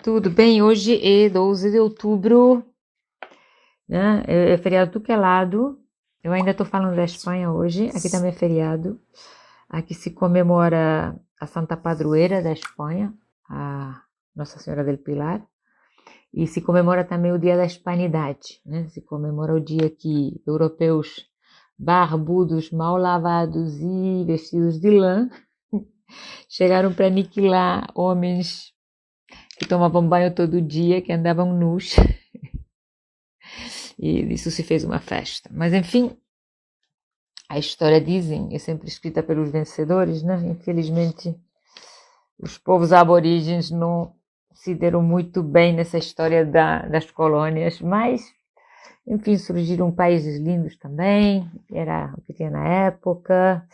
Tudo bem? Hoje é 12 de outubro, né? É feriado do que lado. Eu ainda estou falando da Espanha hoje. Aqui também é feriado. Aqui se comemora a Santa Padroeira da Espanha, a Nossa Senhora del Pilar. E se comemora também o Dia da Hispanidade, né? Se comemora o dia que europeus barbudos, mal lavados e vestidos de lã chegaram para aniquilar homens que tomavam banho todo dia, que andavam nus. E isso se fez uma festa. Mas, enfim, a história, dizem, é sempre escrita pelos vencedores, né? Infelizmente, os povos aborígenes não se deram muito bem nessa história das colônias, mas, enfim, surgiram países lindos também, era o que tinha na época,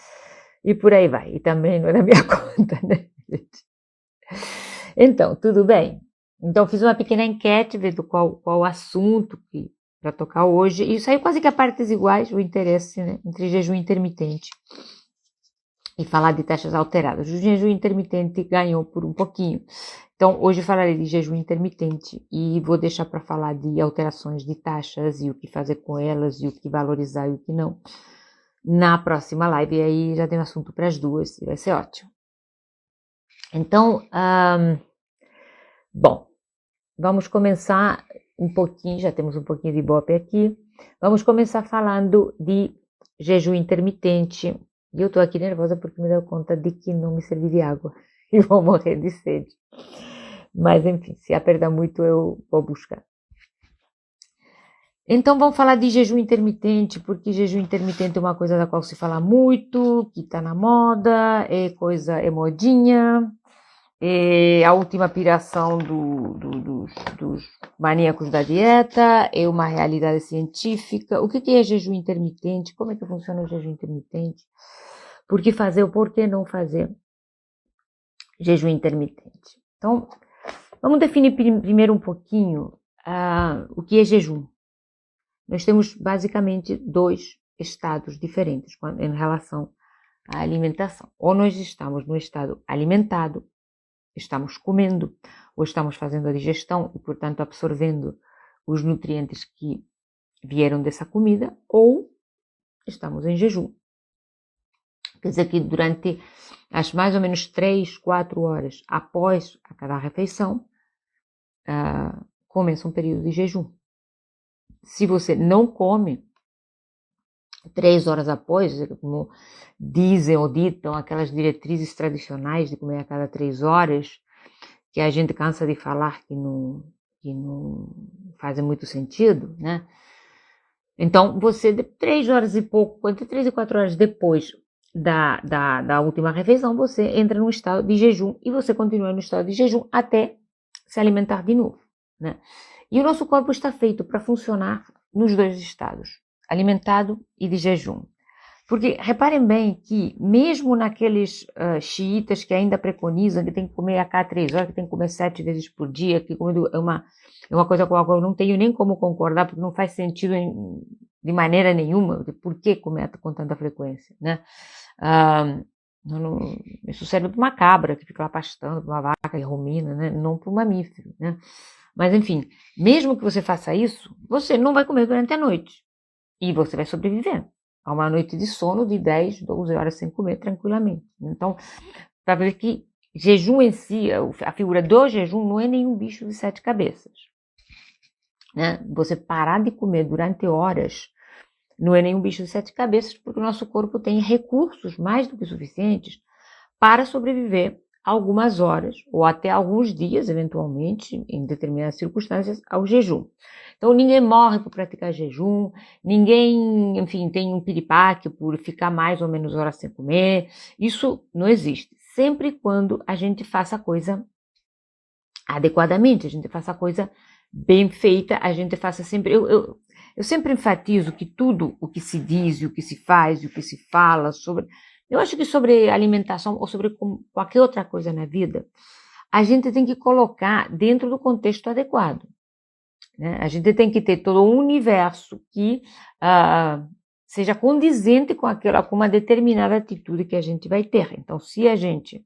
e por aí vai. E também não era minha conta, né, gente? Então, tudo bem. Então, fiz uma pequena enquete, vendo qual o assunto para tocar hoje, e saiu quase que a partes iguais, o interesse, né, entre jejum intermitente e falar de taxas alteradas. O jejum intermitente ganhou por um pouquinho. Então, hoje falarei de jejum intermitente e vou deixar para falar de alterações de taxas e o que fazer com elas e o que valorizar e o que não na próxima live. E aí já tem assunto para as duas e vai ser ótimo. Então, bom, vamos começar um pouquinho, já temos um pouquinho de Ibope aqui. Vamos começar falando de jejum intermitente. E eu estou aqui nervosa porque me deu conta de que não me servi de água e vou morrer de sede. Mas, enfim, se apertar muito, eu vou buscar. Então, vamos falar de jejum intermitente, porque jejum intermitente é uma coisa da qual se fala muito, que está na moda, é modinha. É a última piração dos maníacos da dieta, é uma realidade científica. O que é jejum intermitente? Como é que funciona o jejum intermitente? Por que fazer ou por que não fazer jejum intermitente? Então, vamos definir primeiro um pouquinho o que é jejum. Nós temos basicamente dois estados diferentes em relação à alimentação. Ou nós estamos no estado alimentado, estamos comendo, ou estamos fazendo a digestão e, portanto, absorvendo os nutrientes que vieram dessa comida, ou estamos em jejum. Quer dizer que durante as mais ou menos 3, 4 horas após a cada refeição, começa um período de jejum. Se você não come 3 horas após, como dizem ou ditam aquelas diretrizes tradicionais de comer a cada 3 horas, que a gente cansa de falar que não fazem muito sentido, né? Então, você, 3 horas e pouco, entre 3 e 4 horas depois da última refeição, você entra num estado de jejum e você continua no estado de jejum até se alimentar de novo, né? E o nosso corpo está feito para funcionar nos dois estados, alimentado e de jejum. Porque reparem bem que mesmo naqueles xiitas que ainda preconizam que tem que comer a cada 3 horas, que tem que comer 7 vezes por dia, que é uma coisa com a qual eu não tenho nem como concordar, porque não faz sentido de maneira nenhuma, por que comer com tanta frequência, né? Isso serve para uma cabra que fica lá pastando, para uma vaca que rumina, né? Não para um mamífero, né? Mas enfim, mesmo que você faça isso, você não vai comer durante a noite e você vai sobreviver a uma noite de sono de 10, 12 horas sem comer tranquilamente. Então, para ver que jejum em si, a figura do jejum não é nenhum bicho de 7 cabeças, né? Você parar de comer durante horas não é nenhum bicho de 7 cabeças, porque o nosso corpo tem recursos mais do que suficientes para sobreviver algumas horas, ou até alguns dias, eventualmente, em determinadas circunstâncias, ao jejum. Então, ninguém morre por praticar jejum, ninguém, enfim, tem um piripaque por ficar mais ou menos horas sem comer. Isso não existe. Sempre quando a gente faça a coisa adequadamente, a gente faça a coisa bem feita, a gente faça sempre... Eu sempre enfatizo que tudo o que se diz, e o que se faz, e o que se fala sobre... Eu acho que sobre alimentação ou sobre qualquer outra coisa na vida, a gente tem que colocar dentro do contexto adequado, né? A gente tem que ter todo um universo que seja condizente com uma determinada atitude que a gente vai ter. Então, se a gente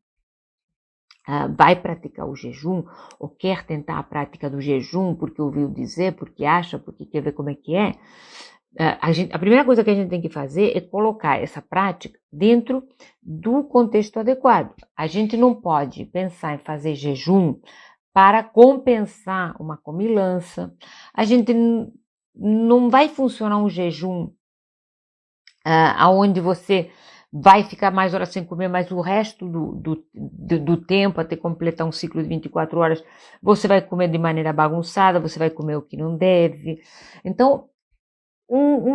vai praticar o jejum, ou quer tentar a prática do jejum, porque ouviu dizer, porque acha, porque quer ver como é que é, a primeira coisa que a gente tem que fazer é colocar essa prática dentro do contexto adequado. A gente não pode pensar em fazer jejum para compensar uma comilança. A gente não vai funcionar um jejum aonde você vai ficar mais horas sem comer, mas o resto do tempo, até completar um ciclo de 24 horas, você vai comer de maneira bagunçada, você vai comer o que não deve. Então,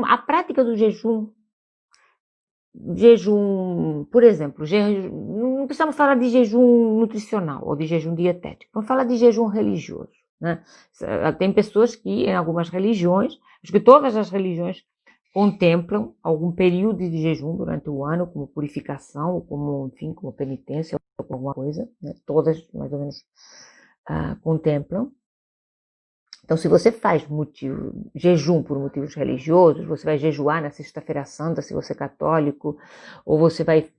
a prática do jejum, por exemplo, não precisamos falar de jejum nutricional ou de jejum dietético, vamos falar de jejum religioso, né? Tem pessoas que, em algumas religiões, acho que todas as religiões contemplam algum período de jejum durante o ano, como purificação, ou como, enfim, como penitência, ou alguma coisa, né? Todas, mais ou menos, contemplam. Então, se você faz jejum por motivos religiosos, você vai jejuar na Sexta-feira Santa, se você é católico, ou você vai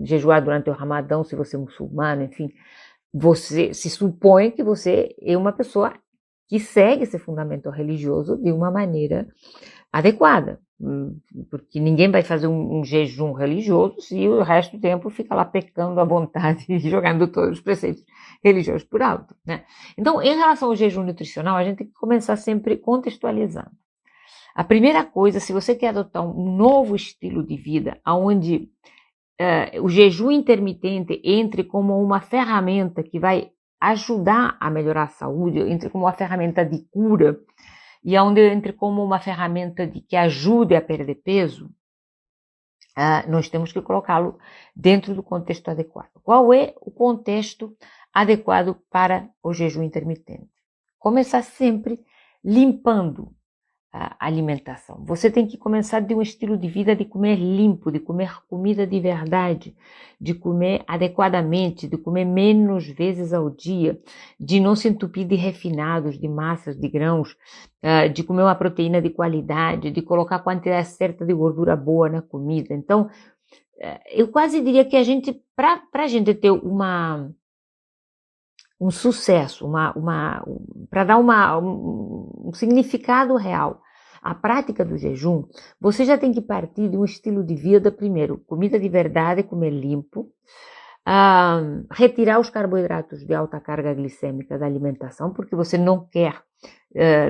jejuar durante o Ramadão, se você é muçulmano, enfim, você se supõe que você é uma pessoa que segue esse fundamento religioso de uma maneira adequada, porque ninguém vai fazer um jejum religioso se o resto do tempo fica lá pecando à vontade e jogando todos os preceitos religiosos por alto, né? Então, em relação ao jejum nutricional, a gente tem que começar sempre contextualizando. A primeira coisa, se você quer adotar um novo estilo de vida, onde o jejum intermitente entre como uma ferramenta que vai ajudar a melhorar a saúde, entre como uma ferramenta de cura, e onde entre como uma ferramenta que ajude a perder peso, nós temos que colocá-lo dentro do contexto adequado. Qual é o contexto adequado para o jejum intermitente? Começar sempre limpando a alimentação. Você tem que começar de um estilo de vida de comer limpo, de comer comida de verdade, de comer adequadamente, de comer menos vezes ao dia, de não se entupir de refinados, de massas, de grãos, de comer uma proteína de qualidade, de colocar a quantidade certa de gordura boa na comida. Então, eu quase diria que para a gente ter um sucesso, para dar um significado real à prática do jejum, você já tem que partir de um estilo de vida, primeiro, comida de verdade, comer limpo, retirar os carboidratos de alta carga glicêmica da alimentação, porque você não quer,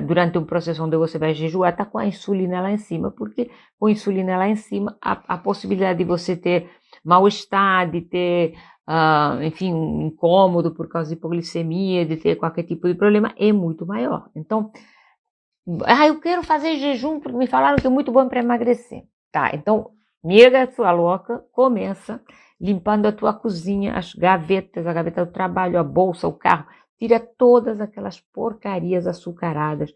durante um processo onde você vai jejuar, estar com a insulina lá em cima, porque com a insulina lá em cima, a possibilidade de você ter mal-estar, de ter enfim, um incômodo por causa de hipoglicemia, de ter qualquer tipo de problema, é muito maior. Então, eu quero fazer jejum porque me falaram que é muito bom para emagrecer. Tá, então, nega sua louca, começa limpando a tua cozinha, as gavetas, a gaveta do trabalho, a bolsa, o carro, tira todas aquelas porcarias açucaradas,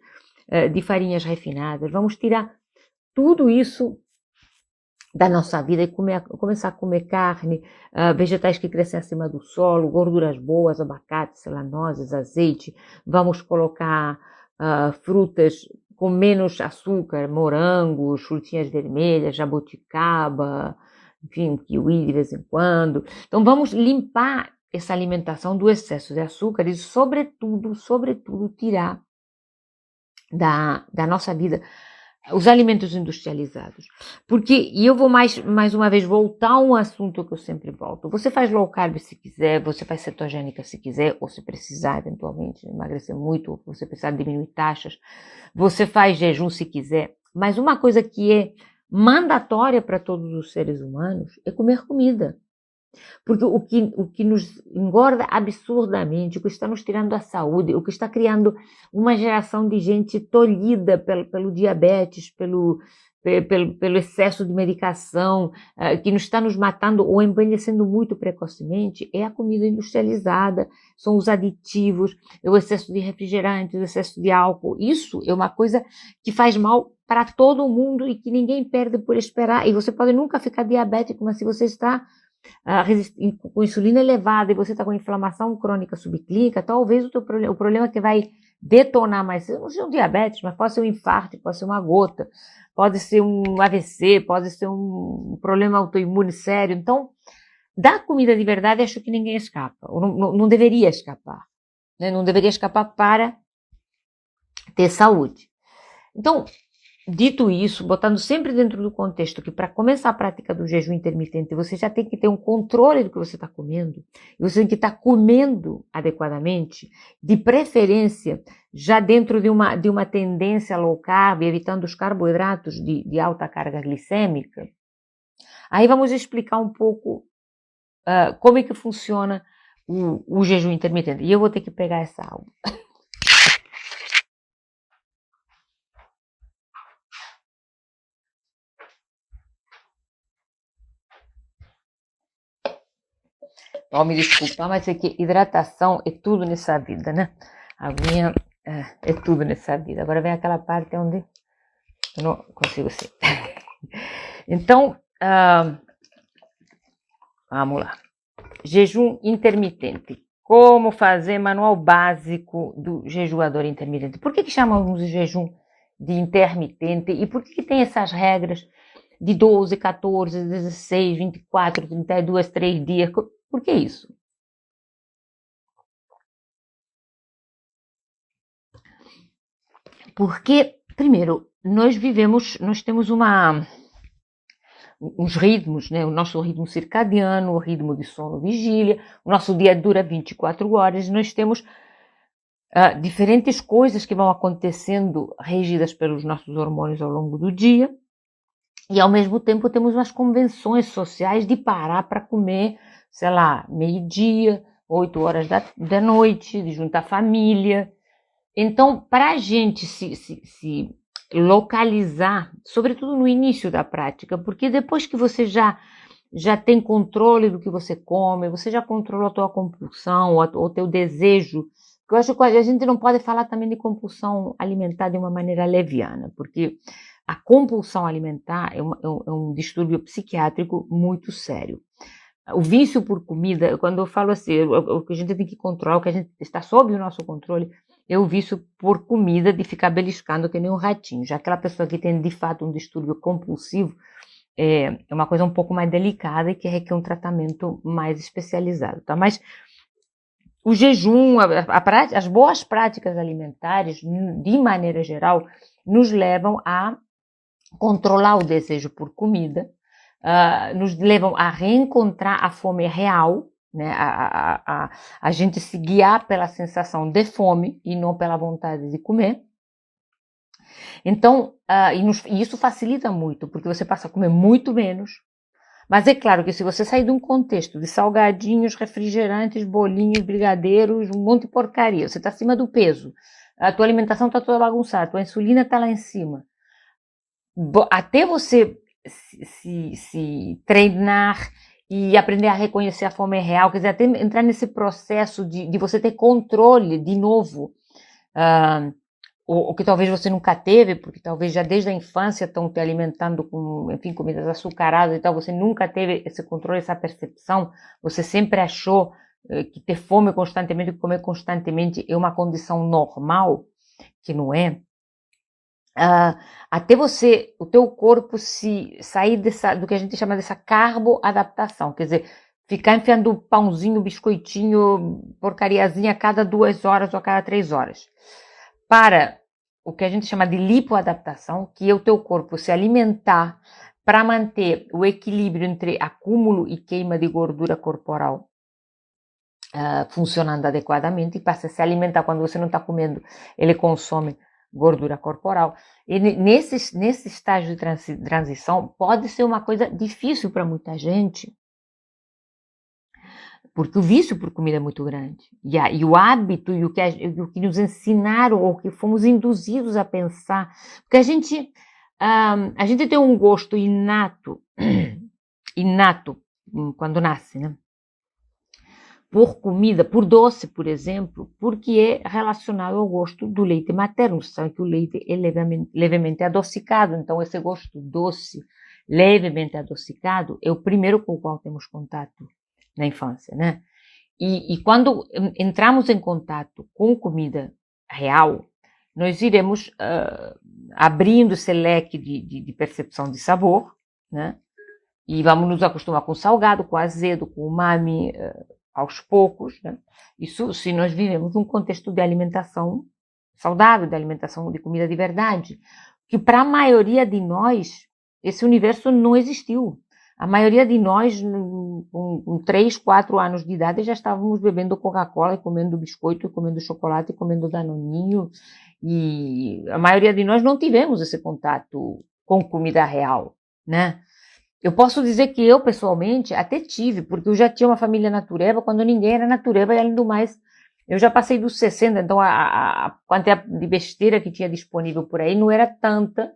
de farinhas refinadas, vamos tirar tudo isso da nossa vida e começar a comer carne, vegetais que crescem acima do solo, gorduras boas, abacate, selanoses, azeite. Vamos colocar frutas com menos açúcar, morangos, frutinhas vermelhas, jabuticaba, enfim, kiwi de vez em quando. Então vamos limpar essa alimentação do excesso de açúcar e sobretudo tirar da nossa vida os alimentos industrializados. E eu vou mais uma vez voltar a um assunto que eu sempre volto. Você faz low carb se quiser, você faz cetogênica se quiser, ou se precisar eventualmente emagrecer muito, ou você precisar diminuir taxas. Você faz jejum se quiser. Mas uma coisa que é mandatória para todos os seres humanos é comer comida. Porque o que nos engorda absurdamente, o que está nos tirando a saúde, o que está criando uma geração de gente tolhida pelo diabetes, pelo excesso de medicação, que nos está nos matando ou envelhecendo muito precocemente, é a comida industrializada, são os aditivos, é o excesso de refrigerantes, o excesso de álcool. Isso é uma coisa que faz mal para todo mundo e que ninguém perde por esperar. E você pode nunca ficar diabético, mas se você está com insulina elevada e você está com inflamação crônica subclínica, talvez o problema que vai detonar mais, não seja um diabetes, mas pode ser um infarto, pode ser uma gota, pode ser um AVC, pode ser um problema autoimune sério. Então, da comida de verdade, acho que ninguém escapa, ou não deveria escapar, né? Não deveria escapar para ter saúde. Então, dito isso, botando sempre dentro do contexto que para começar a prática do jejum intermitente, você já tem que ter um controle do que você está comendo, e você tem que estar comendo adequadamente, de preferência, já dentro de uma tendência low carb, evitando os carboidratos de alta carga glicêmica. Aí vamos explicar um pouco como é que funciona o jejum intermitente. E eu vou ter que pegar essa aula. Oh, me desculpa, mas é que hidratação é tudo nessa vida, né? A aguinha é tudo nessa vida. Agora vem aquela parte onde eu não consigo ser. Então, vamos lá. Jejum intermitente. Como fazer manual básico do jejuador intermitente? Por que chamamos de jejum de intermitente? E por que tem essas regras de 12, 14, 16, 24, 32, 3 dias? Por que isso? Porque, primeiro, nós temos uns ritmos, né? O nosso ritmo circadiano, o ritmo de sono-vigília, o nosso dia dura 24 horas, e nós temos diferentes coisas que vão acontecendo regidas pelos nossos hormônios ao longo do dia, e ao mesmo tempo temos umas convenções sociais de parar para comer, sei lá, meio-dia, 8 horas da noite, de juntar família. Então, para a gente se localizar, sobretudo no início da prática, porque depois que você já tem controle do que você come, você já controlou a tua compulsão, o teu desejo, eu acho que a gente não pode falar também de compulsão alimentar de uma maneira leviana, porque a compulsão alimentar é um distúrbio psiquiátrico muito sério. O vício por comida, quando eu falo assim, o que a gente tem que controlar, o que a gente está sob o nosso controle, é o vício por comida, de ficar beliscando que nem um ratinho. Já aquela pessoa que tem de fato um distúrbio compulsivo, é uma coisa um pouco mais delicada e que requer um tratamento mais especializado, tá? Mas o jejum, as boas práticas alimentares, de maneira geral, nos levam a controlar o desejo por comida, nos levam a reencontrar a fome real, né? A gente se guiar pela sensação de fome e não pela vontade de comer. Então, e isso facilita muito, porque você passa a comer muito menos. Mas é claro que se você sair de um contexto de salgadinhos, refrigerantes, bolinhos, brigadeiros, um monte de porcaria, você está acima do peso, a tua alimentação está toda bagunçada, a tua insulina está lá em cima, até você se treinar e aprender a reconhecer a fome real, quer dizer, até entrar nesse processo de você ter controle de novo, o que talvez você nunca teve, porque talvez já desde a infância estão te alimentando com, enfim, comidas açucaradas e tal, você nunca teve esse controle, essa percepção, você sempre achou que ter fome constantemente, comer constantemente é uma condição normal, que não é. Até o teu corpo se sair do que a gente chama dessa carboadaptação, quer dizer, ficar enfiando pãozinho, biscoitinho, porcariazinha a cada 2 horas ou a cada 3 horas, para o que a gente chama de lipoadaptação, que é o teu corpo se alimentar para manter o equilíbrio entre acúmulo e queima de gordura corporal funcionando adequadamente, e passa a se alimentar quando você não está comendo, ele consome gordura corporal. E nesse estágio de transição pode ser uma coisa difícil para muita gente, porque o vício por comida é muito grande. E o hábito e o que nos ensinaram, ou que fomos induzidos a pensar, porque a gente tem um gosto inato quando nasce, né? Por comida, por doce, por exemplo, porque é relacionado ao gosto do leite materno. Você sabe que o leite é levemente adocicado, então esse gosto doce, levemente adocicado, é o primeiro com o qual temos contato na infância, né? E quando entramos em contato com comida real, nós iremos abrindo esse leque de percepção de sabor, né? E vamos nos acostumar com o salgado, com o azedo, com o umami, aos poucos, né? Isso se nós vivemos num contexto de alimentação saudável, de alimentação de comida de verdade, que para a maioria de nós, esse universo não existiu. A maioria de nós, com 3, 4 anos de idade, já estávamos bebendo Coca-Cola, e comendo biscoito, e comendo chocolate, e comendo danoninho, e a maioria de nós não tivemos esse contato com comida real, né? Eu posso dizer que eu, pessoalmente, até tive, porque eu já tinha uma família natureba quando ninguém era natureba, e além do mais, eu já passei dos 60, então a quantidade de besteira que tinha disponível por aí não era tanta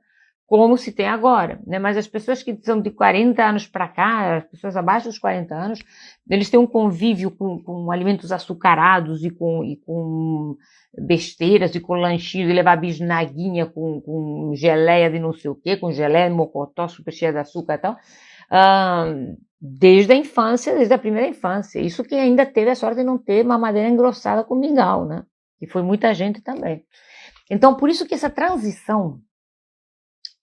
como se tem agora, né? Mas as pessoas que são de 40 anos para cá, as pessoas abaixo dos 40 anos, eles têm um convívio com alimentos açucarados e com besteiras e com lanchinhos, e levar bisnaguinha com geleia de não sei o quê, com geleia de mocotó super cheia de açúcar e tal, desde a infância, desde a primeira infância. Isso que ainda teve a sorte de não ter mamadeira engrossada com mingau, né? Que foi muita gente também. Então, por isso que essa transição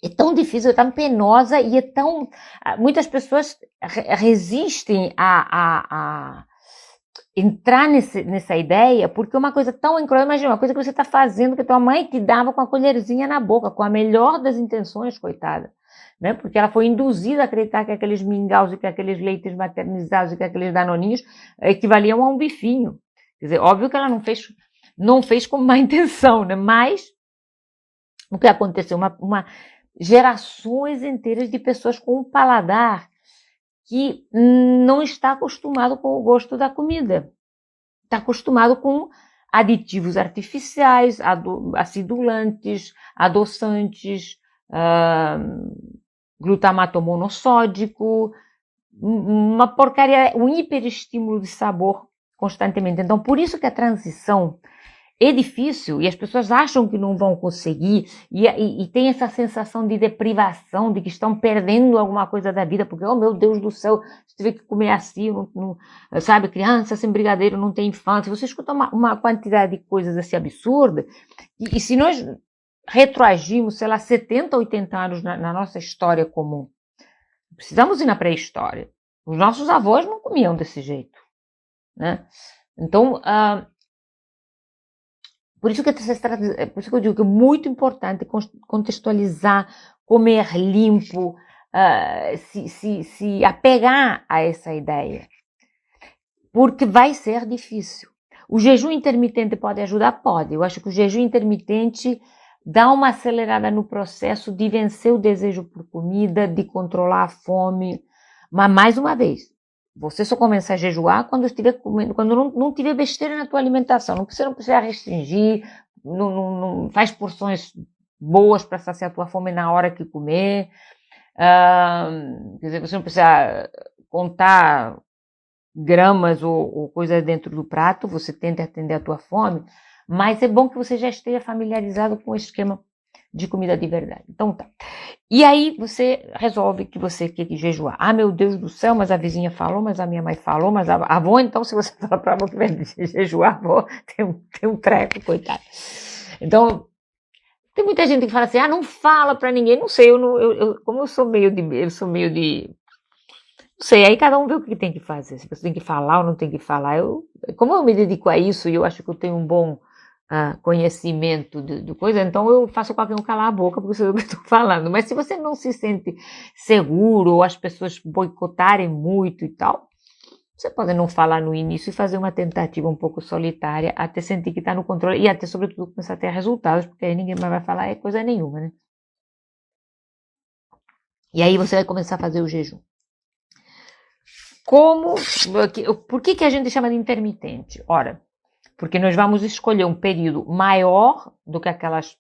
é tão difícil, é tão penosa e é tão... Muitas pessoas resistem a entrar nessa ideia, porque é uma coisa tão incrível. Imagina, uma coisa que você está fazendo, que tua mãe te dava com a colherzinha na boca, com a melhor das intenções, coitada. Né? Porque ela foi induzida a acreditar que aqueles mingaus e que aqueles leites maternizados e que aqueles danoninhos equivaliam a um bifinho. Quer dizer, óbvio que ela não fez com má intenção, né? Mas o que aconteceu? Gerações inteiras de pessoas com um paladar que não está acostumado com o gosto da comida. Está acostumado com aditivos artificiais, acidulantes, adoçantes, glutamato monossódico, uma porcaria, um hiperestímulo de sabor constantemente. Então, por isso que a transição é difícil e as pessoas acham que não vão conseguir e tem essa sensação de deprivação, de que estão perdendo alguma coisa da vida, porque, oh meu Deus do céu, você tiver que comer assim, sabe, criança sem brigadeiro não tem infância. Você escuta uma quantidade de coisas assim absurda e se nós retroagimos, sei lá, 70, 80 anos na nossa história comum, precisamos ir na pré-história. Os nossos avós não comiam desse jeito, né? Então, por isso que eu digo que é muito importante contextualizar, comer limpo, se apegar a essa ideia. Porque vai ser difícil. O jejum intermitente pode ajudar? Pode. Eu acho que o jejum intermitente dá uma acelerada no processo de vencer o desejo por comida, de controlar a fome. Mas, mais uma vez, você só começa a jejuar quando estiver comendo, quando não tiver besteira na tua alimentação. Você não precisa restringir, não faz porções boas para saciar a tua fome na hora que comer. Quer dizer, você não precisa contar gramas ou coisas dentro do prato, você tenta atender a tua fome, mas é bom que você já esteja familiarizado com o esquema de comida de verdade. Então tá. E aí você resolve que você quer jejuar. Ah, meu Deus do céu, mas a vizinha falou, mas a minha mãe falou, mas a avó, então se você falar para a avó que vai jejuar, a avó tem um treco, coitado. Então, tem muita gente que fala assim, não fala para ninguém, não sei, como eu sou meio de, não sei, aí cada um vê o que tem que fazer, se você tem que falar ou não tem que falar. Como eu me dedico a isso e eu acho que eu tenho um bom conhecimento de coisa, então eu faço qualquer um calar a boca porque eu sei o que eu estou falando. Mas se você não se sente seguro ou as pessoas boicotarem muito e tal, você pode não falar no início e fazer uma tentativa um pouco solitária até sentir que está no controle e até, sobretudo, começar a ter resultados, porque aí ninguém mais vai falar coisa nenhuma, né? E aí você vai começar a fazer o jejum. Por que a gente chama de intermitente? Ora, porque nós vamos escolher um período maior do que aquelas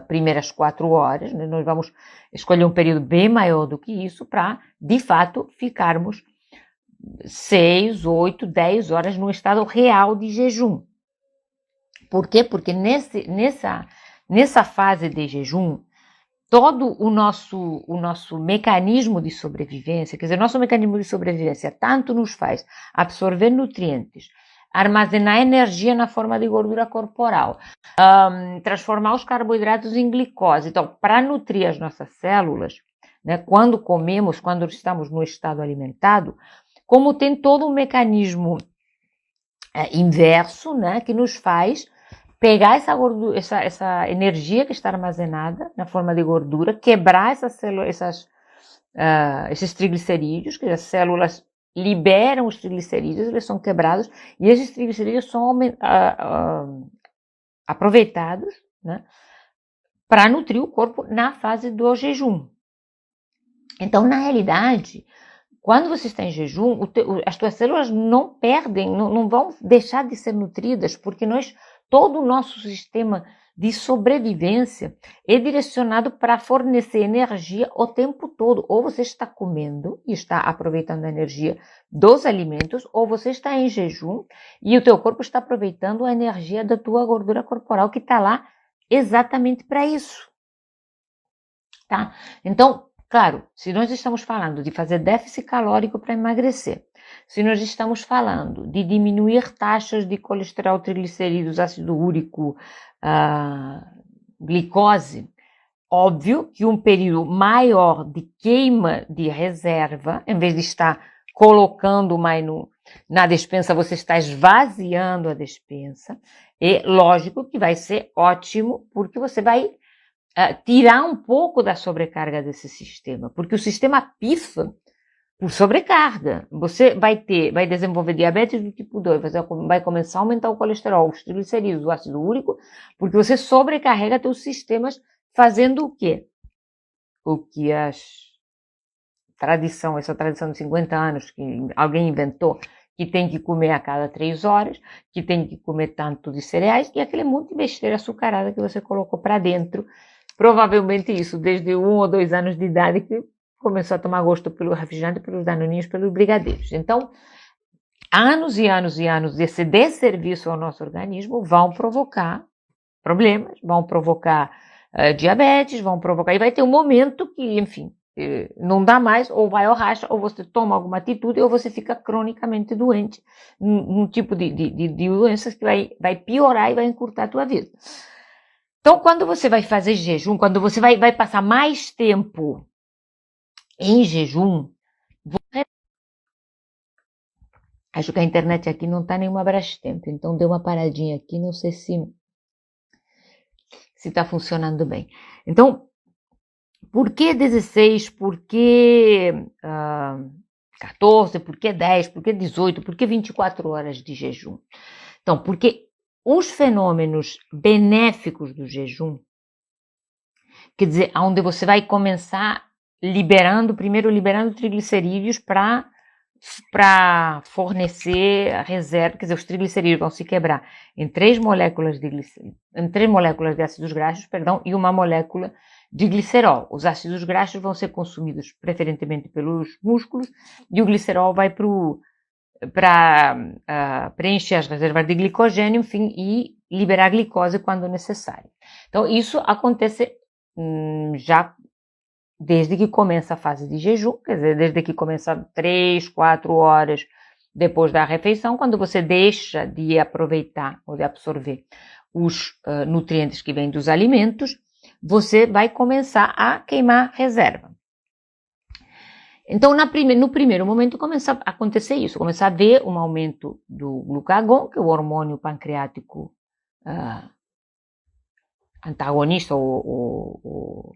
primeiras 4 horas, né? Nós vamos escolher um período bem maior do que isso para, de fato, ficarmos 6, 8, 10 horas no estado real de jejum. Por quê? Porque nessa fase de jejum, todo o nosso mecanismo de sobrevivência, quer dizer, nosso mecanismo de sobrevivência tanto nos faz absorver nutrientes, armazenar energia na forma de gordura corporal, transformar os carboidratos em glicose. Então, para nutrir as nossas células, né, quando comemos, quando estamos no estado alimentado, como tem todo um mecanismo inverso, né, que nos faz pegar essa gordura, essa energia que está armazenada na forma de gordura, quebrar esses triglicerídeos, que as células liberam os triglicerídeos, eles são quebrados, e esses triglicerídeos são aproveitados, né, para nutrir o corpo na fase do jejum. Então, na realidade, quando você está em jejum, as tuas células não perdem, não vão deixar de ser nutridas, porque todo o nosso sistema de sobrevivência é direcionado para fornecer energia o tempo todo. Ou você está comendo e está aproveitando a energia dos alimentos, ou você está em jejum e o teu corpo está aproveitando a energia da tua gordura corporal que está lá exatamente para isso. Tá? Então, claro, se nós estamos falando de fazer déficit calórico para emagrecer, se nós estamos falando de diminuir taxas de colesterol, triglicerídeos, ácido úrico, glicose, óbvio que um período maior de queima de reserva, em vez de estar colocando mais na despensa, você está esvaziando a despensa, é lógico que vai ser ótimo, porque você vai tirar um pouco da sobrecarga desse sistema, porque o sistema pifa por sobrecarga. Você vai desenvolver diabetes do tipo 2, você vai começar a aumentar o colesterol, os triglicerídeos, o ácido úrico, porque você sobrecarrega seus sistemas fazendo o quê? O que essa tradição de 50 anos que alguém inventou, que tem que comer a cada 3 horas, que tem que comer tanto de cereais, e aquele monte de besteira açucarada que você colocou para dentro. Provavelmente isso desde 1 ou 2 anos de idade, que começou a tomar gosto pelo refrigerante, pelos danoninhos, pelos brigadeiros. Então, anos e anos e anos desse desserviço ao nosso organismo vão provocar problemas, vão provocar diabetes, vão provocar... E vai ter um momento que, enfim, não dá mais, ou vai ao racha, ou você toma alguma atitude, ou você fica cronicamente doente, num tipo de doenças que vai piorar e vai encurtar a tua vida. Então, quando você vai fazer jejum, quando você vai passar mais tempo em jejum, acho que a internet aqui não está nenhuma Brastemp, então deu uma paradinha aqui, não sei se está funcionando bem. Então, por que 16, por que 14, por que 10, por que 18, por que 24 horas de jejum? Então, porque os fenômenos benéficos do jejum, quer dizer, onde você vai começar primeiro liberando triglicerídeos para fornecer a reserva, quer dizer, os triglicerídeos vão se quebrar em 3 moléculas de ácidos graxos, e uma molécula de glicerol. Os ácidos graxos vão ser consumidos preferentemente pelos músculos e o glicerol vai para preencher as reservas de glicogênio, enfim, e liberar glicose quando necessário. Então, isso acontece já desde que começa a fase de jejum, quer dizer, desde que começa 3, 4 horas depois da refeição, quando você deixa de aproveitar ou de absorver os nutrientes que vêm dos alimentos, você vai começar a queimar reserva. Então, no primeiro momento, começa a acontecer isso, começa a ver um aumento do glucagon, que é o hormônio pancreático antagonista, o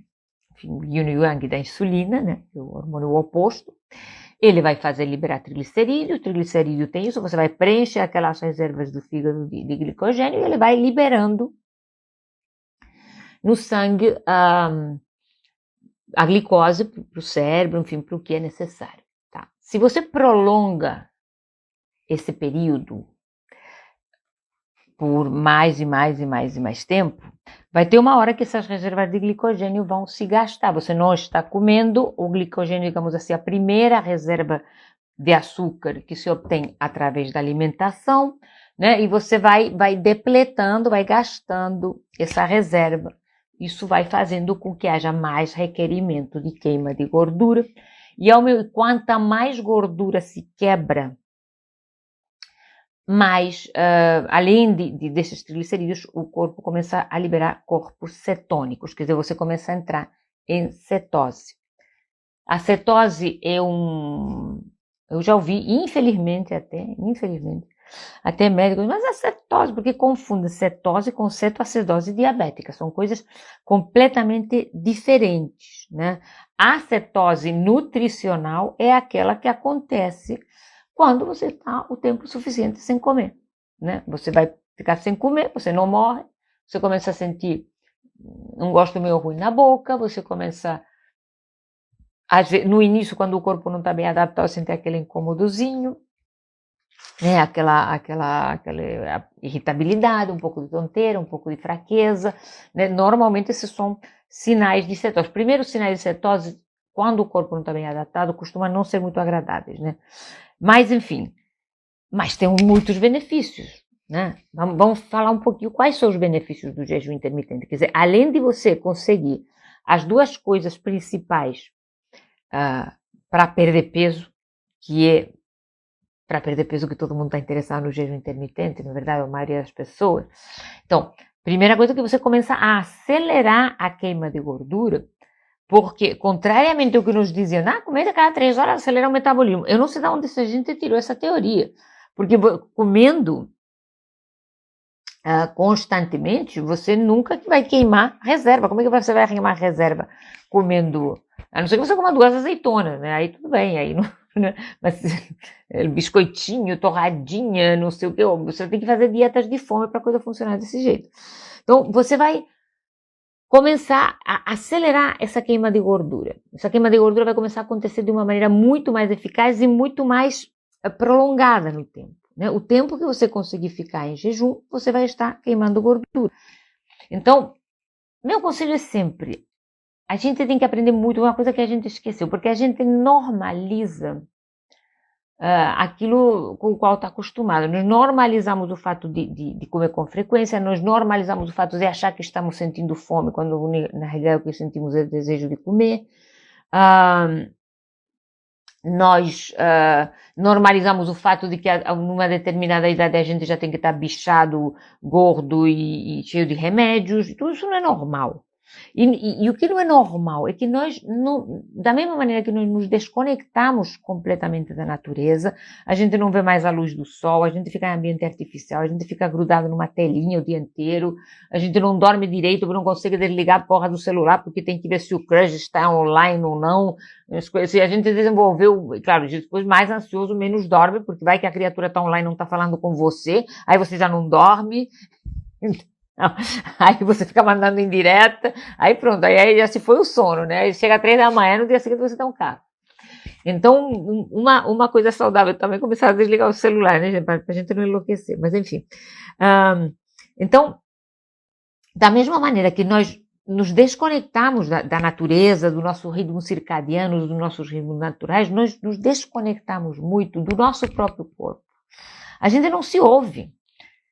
yin e yang da insulina, né, o hormônio oposto. Ele vai fazer liberar triglicerídeo, o triglicerídeo tem isso, você vai preencher aquelas reservas do fígado de glicogênio e ele vai liberando no sangue a glicose para o cérebro, enfim, para o que é necessário. Tá? Se você prolonga esse período por mais e mais e mais e mais tempo, vai ter uma hora que essas reservas de glicogênio vão se gastar. Você não está comendo o glicogênio, digamos assim, a primeira reserva de açúcar que se obtém através da alimentação, né? E você vai depletando, vai gastando essa reserva. Isso vai fazendo com que haja mais requerimento de queima de gordura. E quanta mais gordura se quebra, mais, além desses triglicerídeos, o corpo começa a liberar corpos cetônicos, quer dizer, você começa a entrar em cetose. A cetose eu já ouvi, infelizmente, até médicos, mas a cetose, porque confunde cetose com cetoacidose diabética, são coisas completamente diferentes, né? A cetose nutricional é aquela que acontece quando você está o tempo suficiente sem comer, né? Você vai ficar sem comer, você não morre, você começa a sentir um gosto meio ruim na boca, você começa, no início, quando o corpo não está bem adaptado, a sentir aquele incômodozinho, né? Aquela irritabilidade, um pouco de tonteira, um pouco de fraqueza, né? Normalmente esses são sinais de cetose. Os primeiros sinais de cetose, quando o corpo não está bem adaptado, costumam não ser muito agradáveis, né? Mas, enfim, mas tem muitos benefícios, né? Vamos falar um pouquinho quais são os benefícios do jejum intermitente. Quer dizer, além de você conseguir as duas coisas principais para perder peso, que é para perder peso que todo mundo está interessado no jejum intermitente, na verdade, a maioria das pessoas. Então, primeira coisa é que você começa a acelerar a queima de gordura, porque, contrariamente ao que nos diziam, comer a cada 3 horas acelera o metabolismo. Eu não sei de onde essa gente tirou essa teoria, porque comendo constantemente, você nunca vai queimar reserva. Como é que você vai queimar reserva comendo? A não ser que você coma 2 azeitonas, né? Aí tudo bem, aí não, né? Mas biscoitinho, torradinha, não sei o que, você tem que fazer dietas de fome para a coisa funcionar desse jeito. Então, você vai começar a acelerar essa queima de gordura. Essa queima de gordura vai começar a acontecer de uma maneira muito mais eficaz e muito mais prolongada no tempo, né? O tempo que você conseguir ficar em jejum, você vai estar queimando gordura. Então, meu conselho é sempre, a gente tem que aprender muito, uma coisa que a gente esqueceu, porque a gente normaliza aquilo com o qual está acostumado. Nós normalizamos o fato de comer com frequência, nós normalizamos o fato de achar que estamos sentindo fome, quando na realidade o que sentimos é o desejo de comer. Nós normalizamos o fato de que numa determinada idade a gente já tem que estar bichado, gordo e cheio de remédios. Tudo isso não é normal. E o que não é normal é que nós, da mesma maneira que nós nos desconectamos completamente da natureza, a gente não vê mais a luz do sol, a gente fica em ambiente artificial, a gente fica grudado numa telinha o dia inteiro, a gente não dorme direito, não consegue desligar a porra do celular porque tem que ver se o crush está online ou não. Se a gente desenvolveu, claro, depois mais ansioso, menos dorme, porque vai que a criatura está online e não está falando com você, aí você já não dorme. Aí você fica mandando indireta, aí pronto, aí já se foi o sono, né? Aí chega às 3 da manhã, no dia seguinte você tá um carro. Então, uma coisa saudável também é começar a desligar o celular, né, gente? Pra gente não enlouquecer, mas enfim. Então, da mesma maneira que nós nos desconectamos da natureza, do nosso ritmo circadiano, dos nossos ritmos naturais, nós nos desconectamos muito do nosso próprio corpo. A gente não se ouve.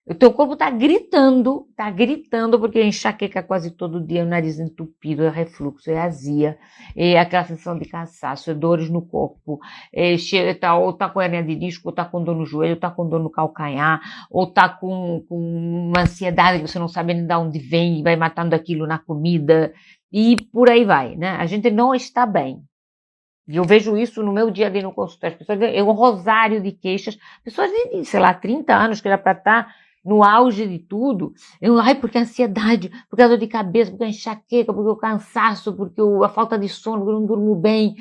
O teu corpo está gritando porque é enxaqueca quase todo dia, o nariz entupido, é refluxo, é azia, é aquela sensação de cansaço, é dores no corpo, ou tá com hernia de disco, ou tá com dor no joelho, ou tá com dor no calcanhar, ou tá com uma ansiedade que você não sabe nem de onde vem e vai matando aquilo na comida, e por aí vai, né? A gente não está bem. E eu vejo isso no meu dia a dia no consultório. As pessoas, é um rosário de queixas, pessoas de, sei lá, 30 anos, que era para estar no auge de tudo, porque a ansiedade, porque a dor de cabeça, porque a enxaqueca, porque o cansaço, porque a falta de sono, porque eu não durmo bem,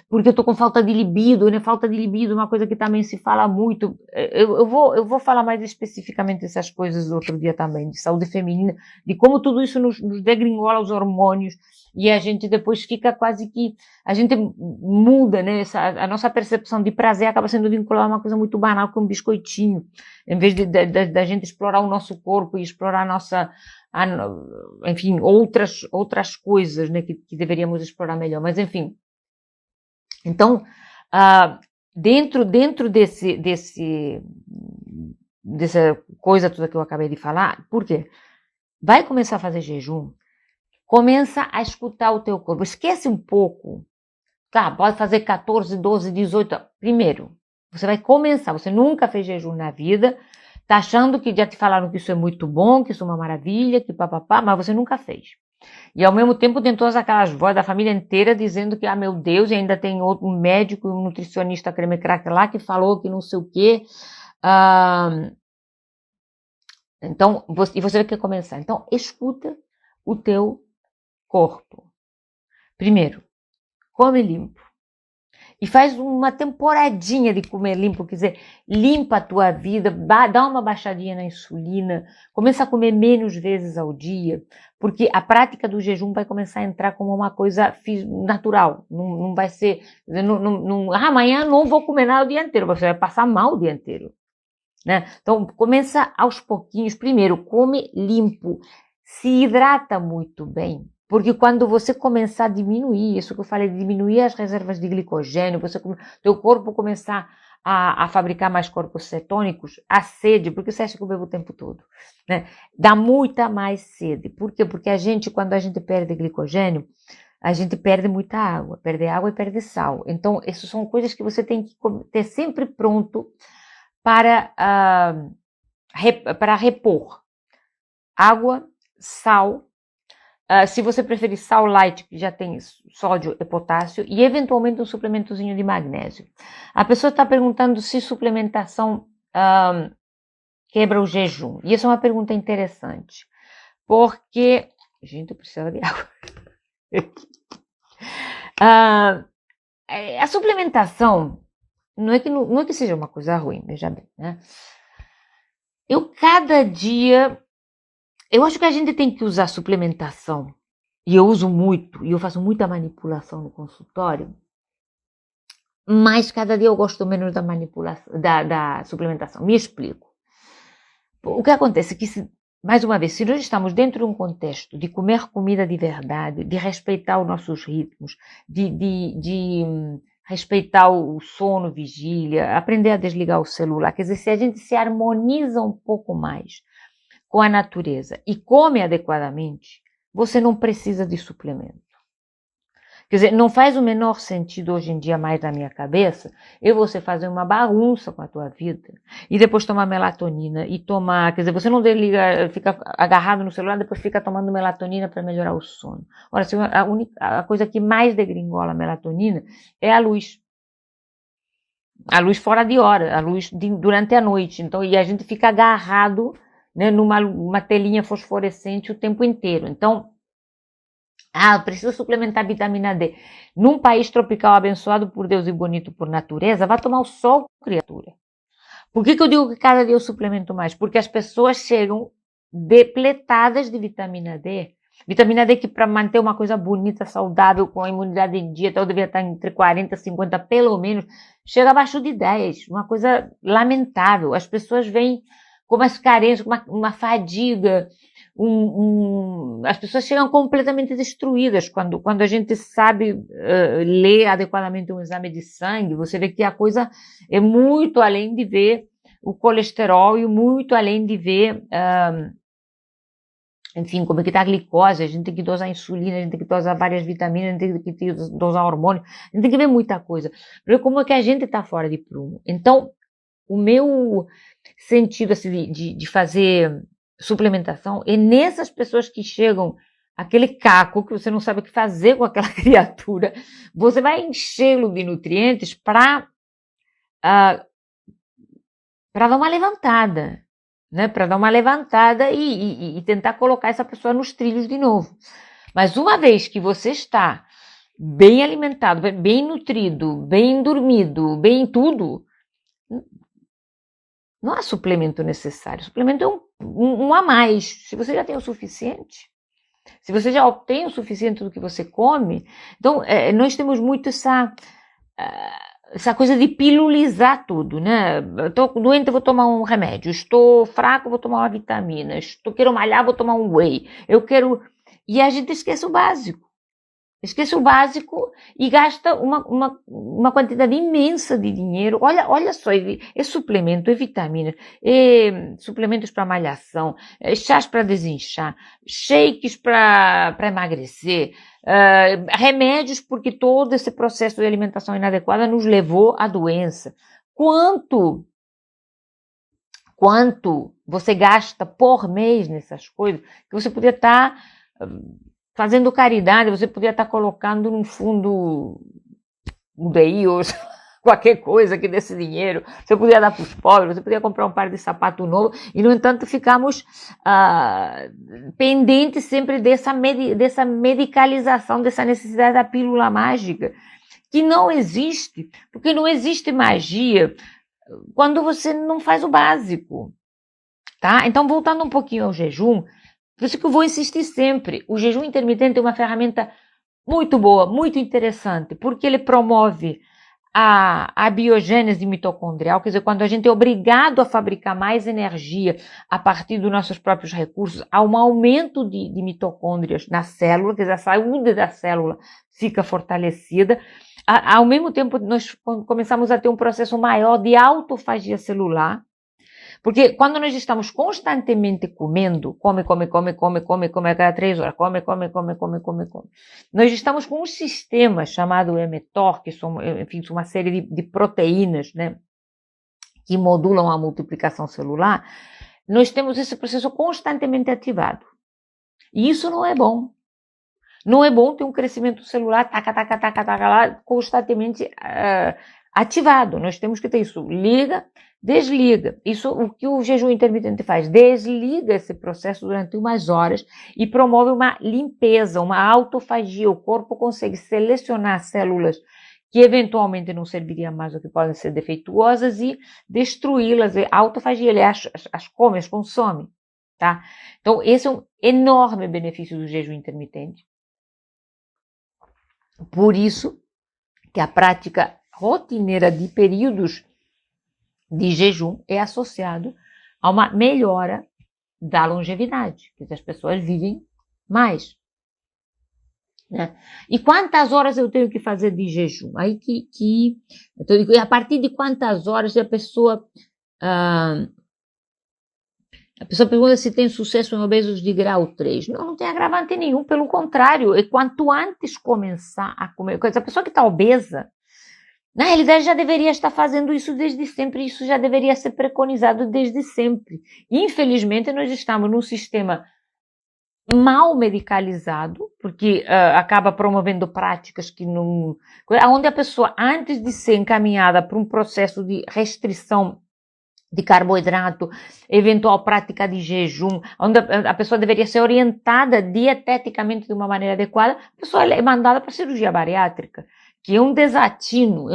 porque eu tô com falta de libido, né? Falta de libido, uma coisa que também se fala muito. Eu vou falar mais especificamente dessas coisas outro dia também, de saúde feminina, de como tudo isso nos degringola os hormônios, e a gente depois fica quase que, a gente muda, né? A nossa percepção de prazer acaba sendo vinculada a uma coisa muito banal, como um biscoitinho, em vez da gente explorar o nosso corpo e explorar enfim, outras coisas, né, que deveríamos explorar melhor. Mas, enfim. Então, dentro dessa coisa toda que eu acabei de falar, por quê? Vai começar a fazer jejum, começa a escutar o teu corpo. Esquece um pouco. Tá, pode fazer 14, 12, 18. Primeiro, você vai começar. Você nunca fez jejum na vida. Tá achando que já te falaram que isso é muito bom, que isso é uma maravilha, que papapá, mas você nunca fez. E ao mesmo tempo tem todas aquelas vozes da família inteira dizendo que, meu Deus, e ainda tem outro um médico, um nutricionista creme crack lá que falou que não sei o quê. Então, e você vai querer começar. Então, escuta o teu corpo. Primeiro, come limpo. E faz uma temporadinha de comer limpo, quer dizer, limpa a tua vida, dá uma baixadinha na insulina, começa a comer menos vezes ao dia, porque a prática do jejum vai começar a entrar como uma coisa natural, não vai ser, amanhã não vou comer nada o dia inteiro, você vai passar mal o dia inteiro, né? Então, começa aos pouquinhos, primeiro, come limpo, se hidrata muito bem, porque quando você começar a diminuir, isso que eu falei, diminuir as reservas de glicogênio, teu corpo começar a fabricar mais corpos cetônicos, a sede, porque você acha que eu bebo o tempo todo, né? Dá muita mais sede. Por quê? Porque quando a gente perde glicogênio, a gente perde muita água e perde sal. Então, essas são coisas que você tem que ter sempre pronto para repor. Água, sal, se você preferir sal light, que já tem sódio e potássio, e eventualmente um suplementozinho de magnésio. A pessoa está perguntando se suplementação quebra o jejum. E essa é uma pergunta interessante, porque... Gente, eu preciso de água. A suplementação não é que seja uma coisa ruim, veja bem, né? Cada dia... Eu acho que a gente tem que usar suplementação, e eu uso muito, e eu faço muita manipulação no consultório, mas cada dia eu gosto menos da manipulação, da suplementação. Me explico. O que acontece é que, mais uma vez, se nós estamos dentro de um contexto de comer comida de verdade, de respeitar os nossos ritmos, de respeitar o sono, vigília, aprender a desligar o celular, quer dizer, se a gente se harmoniza um pouco mais com a natureza e come adequadamente, você não precisa de suplemento. Quer dizer, não faz o menor sentido hoje em dia mais na minha cabeça você fazer uma bagunça com a tua vida e depois tomar melatonina e tomar, quer dizer, você não desliga, fica agarrado no celular, depois fica tomando melatonina para melhorar o sono. Ora, a coisa que mais degringola a melatonina é a luz. A luz fora de hora, a luz durante a noite. Então, e a gente fica agarrado, né, numa telinha fosforescente o tempo inteiro. Então, preciso suplementar vitamina D. Num país tropical abençoado por Deus e bonito por natureza, vá tomar o sol, criatura. Por que eu digo que cada dia eu suplemento mais? Porque as pessoas chegam depletadas de vitamina D. Vitamina D que para manter uma coisa bonita, saudável, com a imunidade em dia, então devia estar entre 40 e 50 pelo menos, chega abaixo de 10. Uma coisa lamentável. As pessoas vêm com umas carências, com uma fadiga, as pessoas chegam completamente destruídas quando a gente sabe ler adequadamente um exame de sangue. Você vê que a coisa é muito além de ver o colesterol e muito além de ver, enfim, como é que está a glicose. A gente tem que dosar insulina, a gente tem que dosar várias vitaminas, a gente tem que dosar hormônio, a gente tem que ver muita coisa. Ver como é que a gente está fora de prumo. Então, o meu sentido assim, de fazer suplementação é nessas pessoas que chegam aquele caco que você não sabe o que fazer com aquela criatura, você vai enchê-lo de nutrientes para dar uma levantada, né? Para dar uma levantada e tentar colocar essa pessoa nos trilhos de novo. Mas uma vez que você está bem alimentado, bem nutrido, bem dormido, bem tudo, não há suplemento necessário. Suplemento é um a mais. Se você já tem o suficiente, se você já obtém o suficiente do que você come, então nós temos muito essa coisa de pilulizar tudo, né? Estou doente, vou tomar um remédio. Estou fraco, vou tomar uma vitamina. Quero malhar, vou tomar um whey. E a gente esquece o básico. Esquece o básico e gasta uma quantidade imensa de dinheiro. Olha só, é suplemento, é vitamina, é suplementos para malhação, chás para desinchar, shakes para emagrecer, remédios, porque todo esse processo de alimentação inadequada nos levou à doença. Quanto você gasta por mês nessas coisas que você podia estar fazendo caridade, você podia estar colocando num fundo UDI ou qualquer coisa que desse dinheiro, você podia dar para os pobres, você podia comprar um par de sapato novo, e no entanto ficamos pendentes sempre dessa medicalização, dessa necessidade da pílula mágica, que não existe, porque não existe magia quando você não faz o básico, tá? Então, voltando um pouquinho ao jejum, por isso que eu vou insistir sempre, o jejum intermitente é uma ferramenta muito boa, muito interessante, porque ele promove a biogênese mitocondrial, quer dizer, quando a gente é obrigado a fabricar mais energia a partir dos nossos próprios recursos, há um aumento de mitocôndrias na célula, quer dizer, a saúde da célula fica fortalecida. Ao mesmo tempo, nós começamos a ter um processo maior de autofagia celular, porque quando nós estamos constantemente comendo, come a cada 3 horas, come. Nós estamos com um sistema chamado mTOR, que são, enfim, uma série de proteínas, né, que modulam a multiplicação celular. Nós temos esse processo constantemente ativado. E isso não é bom. Não é bom ter um crescimento celular, lá, constantemente ativado. Nós temos que ter isso. Liga, desliga. Isso, o que o jejum intermitente faz? Desliga esse processo durante umas horas e promove uma limpeza, uma autofagia. O corpo consegue selecionar células que eventualmente não serviriam mais ou que podem ser defeituosas e destruí-las. A autofagia, ele as come, as consome. Tá? Então, esse é um enorme benefício do jejum intermitente. Por isso que a prática rotineira de períodos de jejum é associado a uma melhora da longevidade, que as pessoas vivem mais. Né? E quantas horas eu tenho que fazer de jejum? Aí então, a partir de quantas horas a pessoa pergunta se tem sucesso em obesos de grau 3. Não tem agravante nenhum, pelo contrário, e quanto antes começar a comer, a pessoa que está obesa, na realidade já deveria estar fazendo isso desde sempre, isso já deveria ser preconizado desde sempre. Infelizmente, nós estamos num sistema mal medicalizado, porque acaba promovendo práticas que não... onde a pessoa, antes de ser encaminhada para um processo de restrição de carboidrato, eventual prática de jejum, onde a pessoa deveria ser orientada dieteticamente de uma maneira adequada, a pessoa é mandada para a cirurgia bariátrica, que é um desatino. E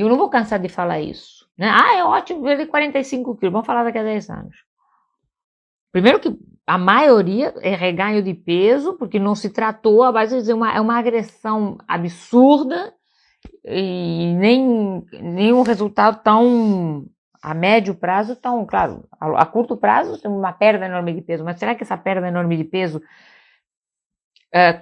eu não vou cansar de falar isso. Né? É ótimo perder 45 quilos, vamos falar daqui a 10 anos. Primeiro que a maioria é reganho de peso, porque não se tratou, a base de é uma agressão absurda, e nem um resultado tão a médio prazo, tão, claro, a curto prazo tem uma perda enorme de peso, mas será que essa perda enorme de peso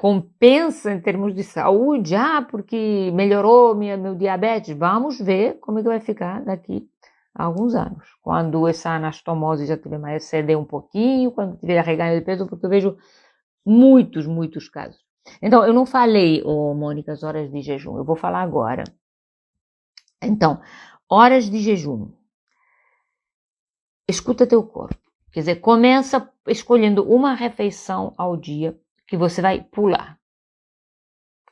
compensa em termos de saúde? Porque melhorou meu diabetes. Vamos ver como é que vai ficar daqui a alguns anos, quando essa anastomose já tiver mais ceder um pouquinho, quando tiver reganho de peso, porque eu vejo muitos casos. Então, eu não falei, Mônica, as horas de jejum, eu vou falar agora. Então, horas de jejum. Escuta teu corpo. Quer dizer, começa escolhendo uma refeição ao dia que você vai pular.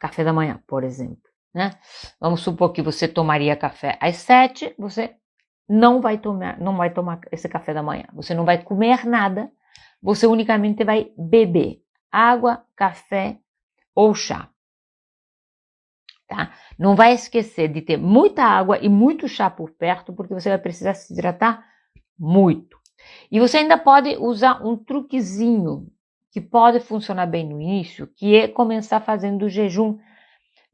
Café da manhã, por exemplo. Né? Vamos supor que você tomaria café às 7, você não vai tomar esse café da manhã. Você não vai comer nada, você unicamente vai beber água, café ou chá. Tá? Não vai esquecer de ter muita água e muito chá por perto, porque você vai precisar se hidratar muito. E você ainda pode usar um truquezinho que pode funcionar bem no início, que é começar fazendo jejum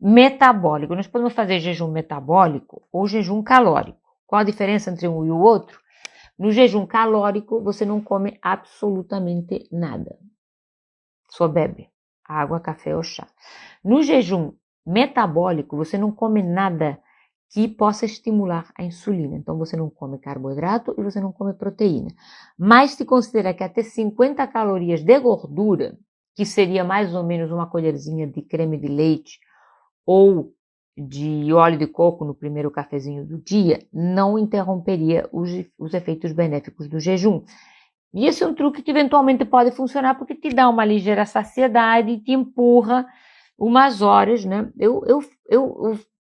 metabólico. Nós podemos fazer jejum metabólico ou jejum calórico. Qual a diferença entre um e o outro? No jejum calórico, você não come absolutamente nada. Só bebe água, café ou chá. No jejum metabólico, você não come nada que possa estimular a insulina. Então, você não come carboidrato e você não come proteína. Mas se considera que até 50 calorias de gordura, que seria mais ou menos uma colherzinha de creme de leite ou de óleo de coco no primeiro cafezinho do dia, não interromperia os efeitos benéficos do jejum. E esse é um truque que eventualmente pode funcionar porque te dá uma ligeira saciedade e te empurra umas horas, né? Eu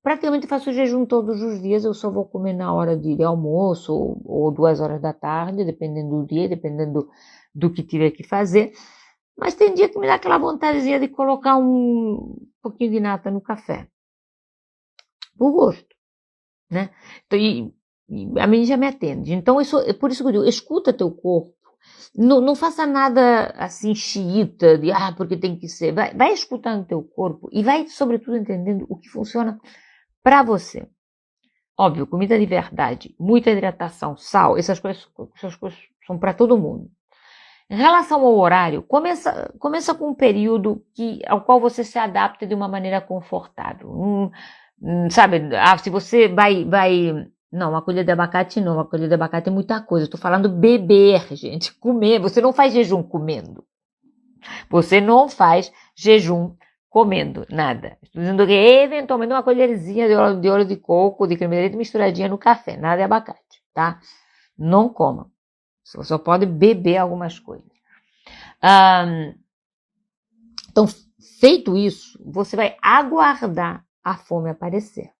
praticamente faço jejum todos os dias, eu só vou comer na hora de almoço ou 2 horas da tarde, dependendo do dia, dependendo do que tiver que fazer. Mas tem dia que me dá aquela vontadezinha de colocar um pouquinho de nata no café. Por gosto, né? Então, e a mim já me atende. Então, por isso que eu digo, escuta teu corpo. Não faça nada assim xiita, porque tem que ser. Vai escutando teu corpo e vai, sobretudo, entendendo o que funciona para você. Óbvio, comida de verdade, muita hidratação, sal, essas coisas são para todo mundo. Em relação ao horário, começa com um período ao qual você se adapta de uma maneira confortável. Sabe, se você vai. Não, uma colher de abacate não, uma colher de abacate é muita coisa. Estou falando beber, gente, comer. Você não faz jejum comendo. Você não faz jejum comendo nada. Estou dizendo que eventualmente uma colherzinha de óleo de coco, de creme de leite misturadinha no café, nada de abacate, tá? Não coma. Você só pode beber algumas coisas. Então, feito isso, você vai aguardar a fome aparecer.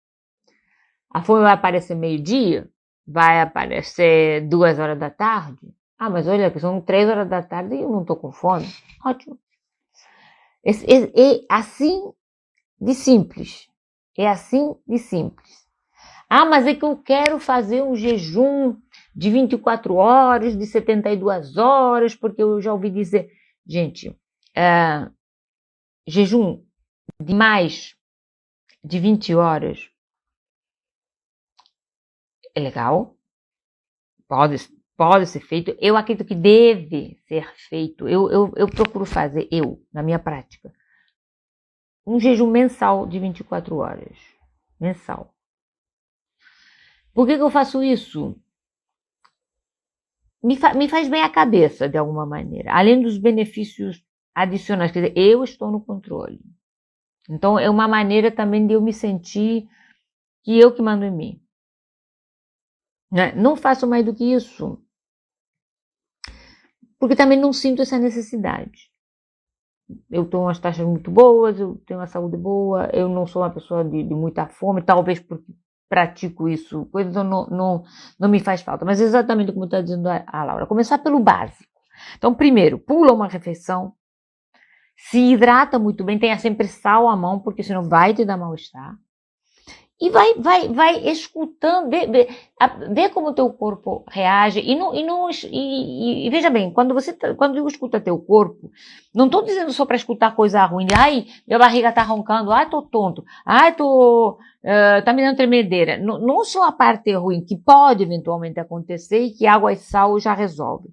A fome vai aparecer meio-dia? Vai aparecer 2 horas da tarde? Mas olha, são 3 horas da tarde e eu não estou com fome. Ótimo. É assim de simples. É assim de simples. Mas é que eu quero fazer um jejum de 24 horas, de 72 horas, porque eu já ouvi dizer... Gente, jejum de mais de 20 horas é legal, pode ser feito. Eu acredito que deve ser feito. Eu procuro fazer, na minha prática, um jejum mensal de 24 horas. Mensal. Por que eu faço isso? Me faz bem a cabeça, de alguma maneira. Além dos benefícios adicionais. Quer dizer, eu estou no controle. Então, é uma maneira também de eu me sentir que eu que mando em mim. Não faço mais do que isso. Porque também não sinto essa necessidade. Eu tenho umas taxas muito boas, eu tenho uma saúde boa, eu não sou uma pessoa de muita fome, talvez porque pratico isso, coisas não me faz falta. Mas exatamente como está dizendo a Laura, começar pelo básico. Então, primeiro, pula uma refeição, se hidrata muito bem, tenha sempre sal à mão, porque senão vai te dar mal-estar. E vai escutando, vê como o teu corpo reage. E veja bem, quando eu escuto teu corpo, não estou dizendo só para escutar coisa ruim, minha barriga está roncando, tô tonto, tá me dando tremedeira. Não só a parte ruim, que pode eventualmente acontecer e que água e sal já resolve.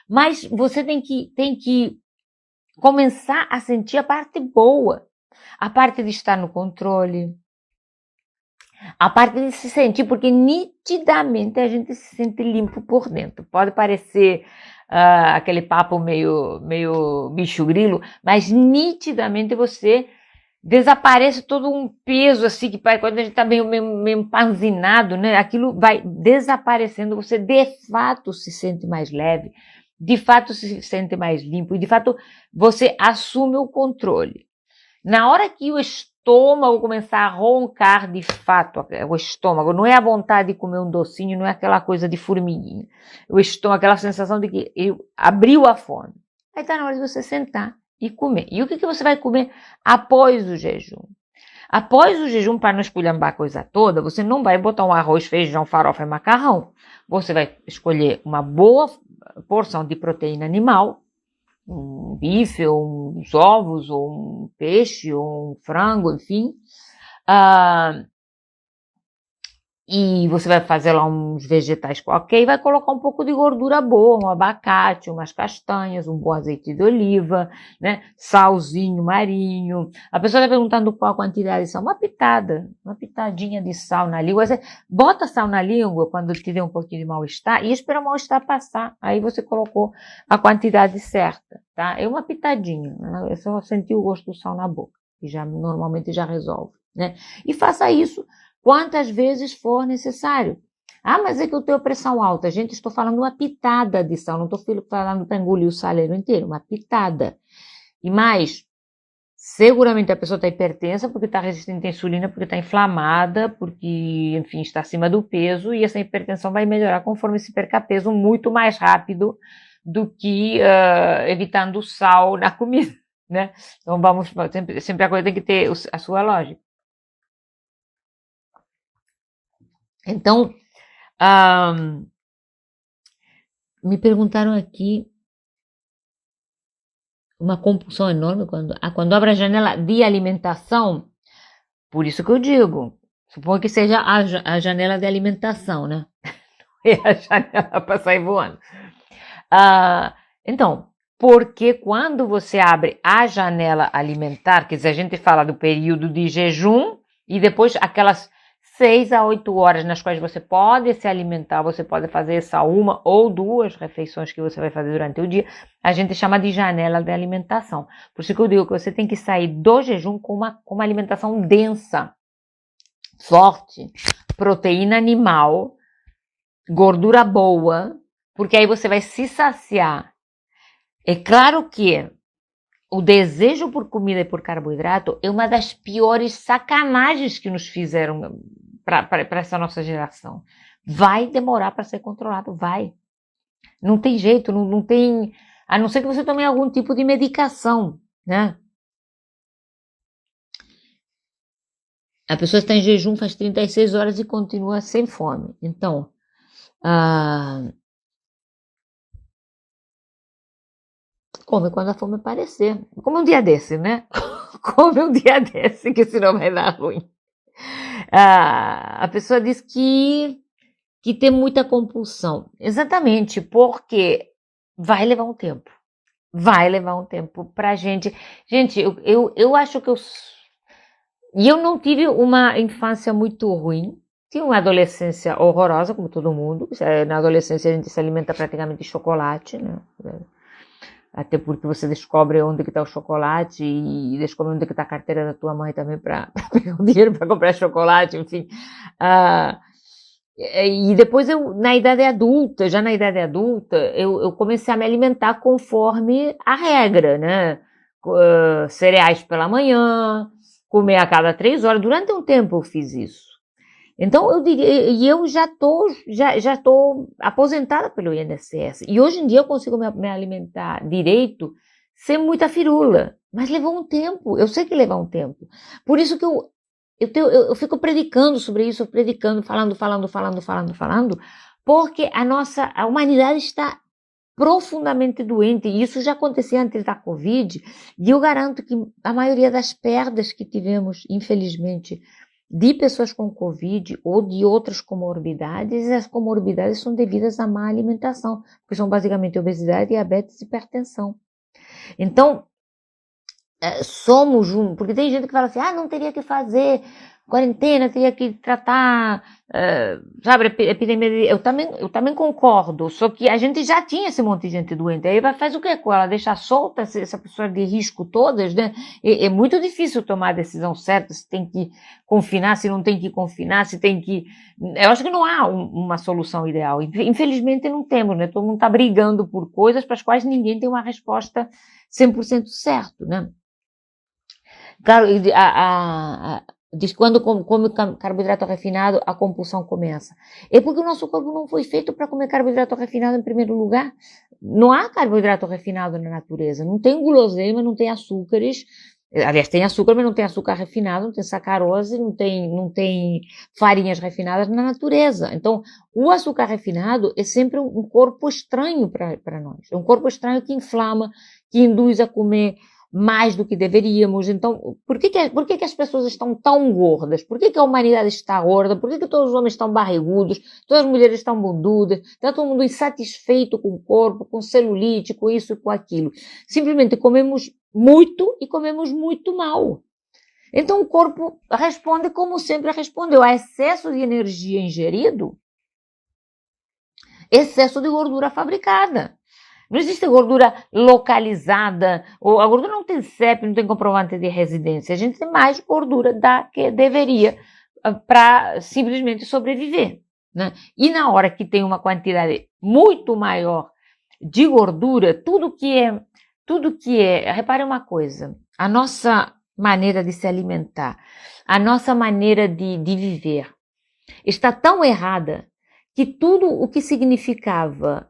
Mas você tem que começar a sentir a parte boa, a parte de estar no controle, a parte de se sentir, porque nitidamente a gente se sente limpo por dentro. Pode parecer aquele papo meio bicho grilo, mas nitidamente você desaparece todo um peso assim, que quando a gente está meio empanzinado, né? Aquilo vai desaparecendo, você de fato se sente mais leve, de fato se sente mais limpo e de fato você assume o controle. Na hora que o estômago começar a roncar de fato, o estômago, não é a vontade de comer um docinho, não é aquela coisa de formiguinha. O estômago, aquela sensação de que abriu a fome. Aí está na hora de você sentar e comer. E o que você vai comer após o jejum? Após o jejum, para não esculhambar a coisa toda, você não vai botar um arroz, feijão, farofa e macarrão. Você vai escolher uma boa porção de proteína animal, um bife, ou uns ovos, ou um peixe, ou um frango, enfim. E você vai fazer lá uns vegetais qualquer e vai colocar um pouco de gordura boa, um abacate, umas castanhas, um bom azeite de oliva, né? Salzinho marinho. A pessoa está perguntando qual a quantidade de sal. Uma pitadinha de sal na língua. Você bota sal na língua quando tiver um pouquinho de mal-estar e espera o mal-estar passar. Aí você colocou a quantidade certa, tá? É uma pitadinha. Né? Eu só senti o gosto do sal na boca, que normalmente já resolve, né? E faça isso quantas vezes for necessário. Ah, mas é que eu tenho pressão alta. Gente, estou falando uma pitada de sal, não estou falando para engolir o saleiro inteiro, uma pitada. E mais, seguramente a pessoa está hipertensa porque está resistente à insulina, porque está inflamada, porque, enfim, está acima do peso, e essa hipertensão vai melhorar conforme se perca peso muito mais rápido do que evitando o sal na comida, né? Então vamos, sempre a coisa tem que ter a sua lógica. Então, me perguntaram aqui uma compulsão enorme quando abre a janela de alimentação. Por isso que eu digo, suponho que seja a janela de alimentação, né? É a janela para sair voando. Então, porque quando você abre a janela alimentar, quer dizer, a gente fala do período de jejum e depois aquelas 6 a 8 horas nas quais você pode se alimentar, você pode fazer essa uma ou duas refeições que você vai fazer durante o dia, a gente chama de janela de alimentação. Por isso que eu digo que você tem que sair do jejum com uma alimentação densa, forte, proteína animal, gordura boa, porque aí você vai se saciar. É claro que o desejo por comida e por carboidrato é uma das piores sacanagens que nos fizeram para essa nossa geração. Vai demorar para ser controlado, vai. Não tem jeito, não tem... A não ser que você tome algum tipo de medicação, né? A pessoa está em jejum faz 36 horas e continua sem fome. Então, come quando a fome aparecer. Come um dia desse, né? Come um dia desse, que senão vai dar ruim. A pessoa diz que tem muita compulsão. Exatamente, porque vai levar um tempo. Vai levar um tempo pra gente. Gente, eu acho que eu não tive uma infância muito ruim. Tive uma adolescência horrorosa, como todo mundo. Na adolescência a gente se alimenta praticamente de chocolate, né? Até porque você descobre onde que está o chocolate e descobre onde que está a carteira da tua mãe também para pegar o dinheiro para comprar chocolate, enfim. E depois já na idade adulta, eu comecei a me alimentar conforme a regra, né? Cereais pela manhã, comer a cada 3 horas. Durante um tempo eu fiz isso. Então, eu diria, e eu já estou aposentada pelo INSS. E hoje em dia eu consigo me alimentar direito sem muita firula. Mas levou um tempo, eu sei que levou um tempo. Por isso que eu fico predicando sobre isso, falando, porque a humanidade está profundamente doente. E isso já acontecia antes da Covid. E eu garanto que a maioria das perdas que tivemos, infelizmente, de pessoas com Covid ou de outras comorbidades, as comorbidades são devidas à má alimentação, que são basicamente obesidade, diabetes e hipertensão. Então, somos porque tem gente que fala assim, não teria que fazer quarentena, teria que tratar, sabe, epidemia. Eu também concordo, só que a gente já tinha esse monte de gente doente, aí faz o que com ela? Deixar solta essa pessoa de risco todas, né? É muito difícil tomar a decisão certa, se tem que confinar, se não tem que confinar, se tem que... Eu acho que não há uma solução ideal, infelizmente não temos, né? Todo mundo está brigando por coisas para as quais ninguém tem uma resposta 100% certo, né? Claro, diz que quando come carboidrato refinado, a compulsão começa. É porque o nosso corpo não foi feito para comer carboidrato refinado em primeiro lugar. Não há carboidrato refinado na natureza. Não tem guloseima, não tem açúcares. Aliás, tem açúcar, mas não tem açúcar refinado, não tem sacarose, não tem farinhas refinadas na natureza. Então, o açúcar refinado é sempre um corpo estranho para nós. É um corpo estranho que inflama, que induz a comer mais do que deveríamos. Então, por que as pessoas estão tão gordas? Por que a humanidade está gorda? Por que todos os homens estão barrigudos? Todas as mulheres estão bundudas? Está todo mundo insatisfeito com o corpo, com celulite, com isso e com aquilo. Simplesmente comemos muito e comemos muito mal. Então, o corpo responde como sempre respondeu. A excesso de energia ingerido, excesso de gordura fabricada. Não existe gordura localizada, ou a gordura não tem CEP, não tem comprovante de residência. A gente tem mais gordura da que deveria para simplesmente sobreviver, né? E na hora que tem uma quantidade muito maior de gordura, repare uma coisa, a nossa maneira de se alimentar, a nossa maneira de viver está tão errada que tudo o que significava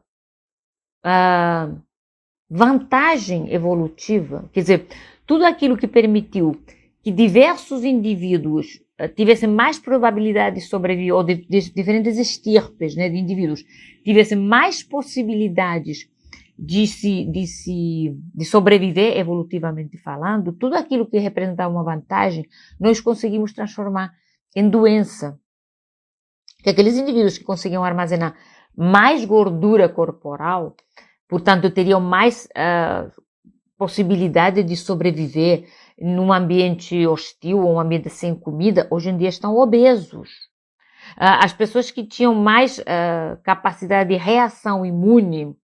vantagem evolutiva, quer dizer, tudo aquilo que permitiu que diversos indivíduos tivessem mais probabilidade de sobreviver, ou de diferentes estirpes, né, de indivíduos, tivessem mais possibilidades de sobreviver evolutivamente falando, tudo aquilo que representava uma vantagem, nós conseguimos transformar em doença. Que aqueles indivíduos que conseguiam armazenar mais gordura corporal, portanto, teriam mais possibilidade de sobreviver num ambiente hostil ou um ambiente sem comida, hoje em dia estão obesos. As pessoas que tinham mais capacidade de reação imune,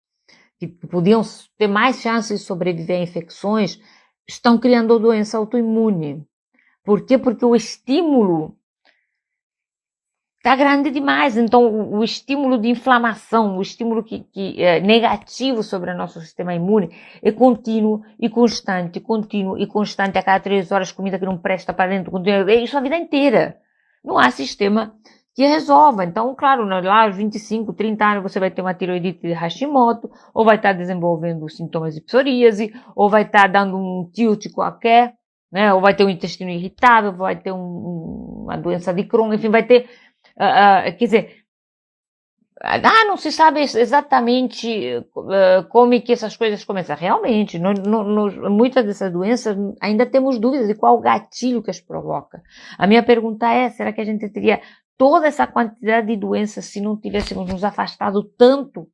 que podiam ter mais chances de sobreviver a infecções, estão criando doença autoimune. Por quê? Porque o estímulo está grande demais, então o estímulo de inflamação, o estímulo que é negativo sobre o nosso sistema imune é contínuo e constante, a cada 3 horas comida que não presta para dentro, é isso a vida inteira. Não há sistema que resolva. Então, claro, lá aos 25, 30 anos você vai ter uma tiroidite de Hashimoto, ou vai estar desenvolvendo sintomas de psoríase, ou vai estar dando um tilt qualquer, né? Ou vai ter um intestino irritável, vai ter uma doença de Crohn, enfim, vai ter quer dizer, não se sabe exatamente como é que essas coisas começam. Realmente, muitas dessas doenças ainda temos dúvidas de qual gatilho que as provoca. A minha pergunta é, será que a gente teria toda essa quantidade de doenças se não tivéssemos nos afastado tanto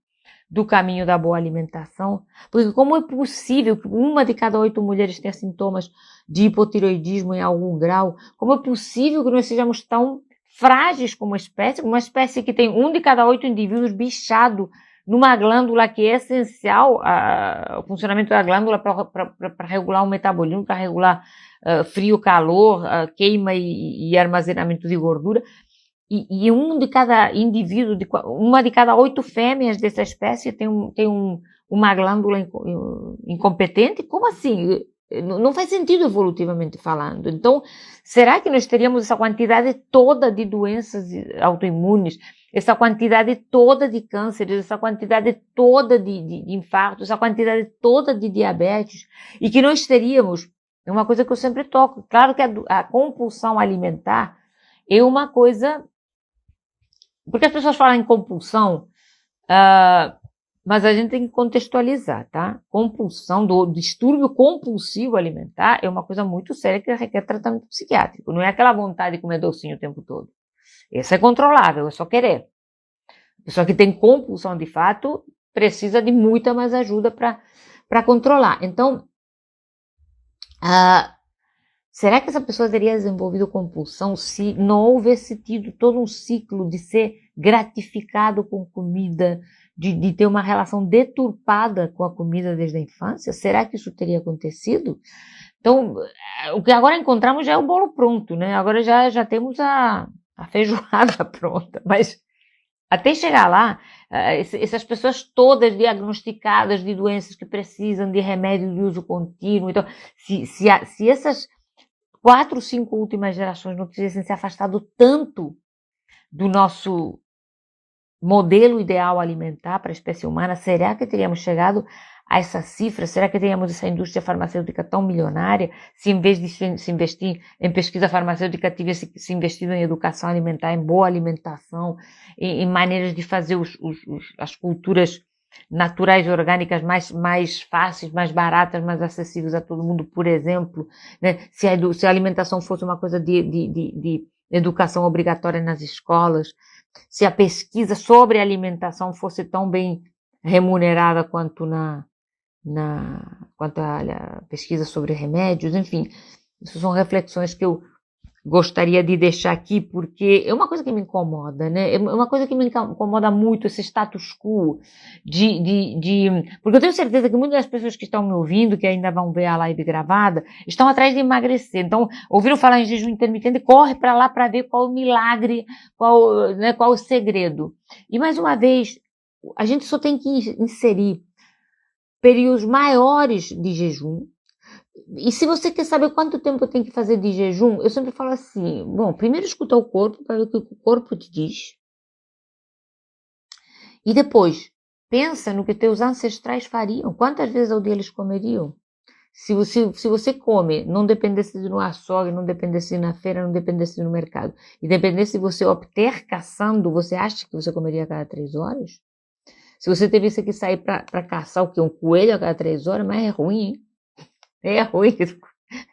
do caminho da boa alimentação? Porque como é possível que 1 de cada 8 mulheres tenha sintomas de hipotireoidismo em algum grau? Como é possível que nós sejamos tão frágeis como espécie, uma espécie que tem 1 de cada 8 indivíduos bichado numa glândula que é essencial, o funcionamento da glândula para regular o metabolismo, para regular frio, calor, queima e armazenamento de gordura. E 1 de cada indivíduo, 1 de cada 8 fêmeas dessa espécie tem uma glândula incompetente? Como assim? Não faz sentido evolutivamente falando. Então, será que nós teríamos essa quantidade toda de doenças autoimunes, essa quantidade toda de cânceres, essa quantidade toda de infartos, essa quantidade toda de diabetes, e que nós teríamos, é uma coisa que eu sempre toco, claro que a compulsão alimentar é uma coisa, porque as pessoas falam em compulsão, mas a gente tem que contextualizar, tá? Compulsão, do distúrbio compulsivo alimentar é uma coisa muito séria que requer tratamento psiquiátrico. Não é aquela vontade de comer docinho o tempo todo. Essa é controlável, é só querer. A pessoa que tem compulsão de fato precisa de muita mais ajuda para controlar. Então, será que essa pessoa teria desenvolvido compulsão se não houvesse tido todo um ciclo de ser gratificado com comida, de ter uma relação deturpada com a comida desde a infância? Será que isso teria acontecido? Então, o que agora encontramos já é o bolo pronto, né? Agora já temos a feijoada pronta, mas até chegar lá, essas pessoas todas diagnosticadas de doenças que precisam de remédio de uso contínuo, então, se essas 4, 5 últimas gerações não tivessem se afastado tanto do nosso modelo ideal alimentar para a espécie humana, será que teríamos chegado a essa cifra? Será que teríamos essa indústria farmacêutica tão milionária se em vez de se investir em pesquisa farmacêutica tivesse se investido em educação alimentar, em boa alimentação, em maneiras de fazer as culturas naturais e orgânicas mais fáceis, mais baratas, mais acessíveis a todo mundo, por exemplo, né? Se a alimentação fosse uma coisa de educação obrigatória nas escolas, se a pesquisa sobre alimentação fosse tão bem remunerada quanto quanto a pesquisa sobre remédios, enfim, isso são reflexões que eu gostaria de deixar aqui, porque é uma coisa que me incomoda, né? É uma coisa que me incomoda muito, esse status quo porque eu tenho certeza que muitas das pessoas que estão me ouvindo, que ainda vão ver a live gravada, estão atrás de emagrecer. Então, ouviram falar em jejum intermitente, corre para lá para ver qual o milagre, qual o segredo. E mais uma vez, a gente só tem que inserir períodos maiores de jejum. E se você quer saber quanto tempo tem que fazer de jejum, eu sempre falo assim, bom, primeiro escuta o corpo para ver o que o corpo te diz. E depois, pensa no que teus ancestrais fariam. Quantas vezes ao dia eles comeriam? Se você come, não dependesse de no açougue, não dependesse na feira, não dependesse no mercado, e dependesse de você obter caçando, você acha que você comeria a cada 3 horas? Se você tivesse que sair para caçar o quê? Um coelho a cada 3 horas, mas é ruim, hein? É ruim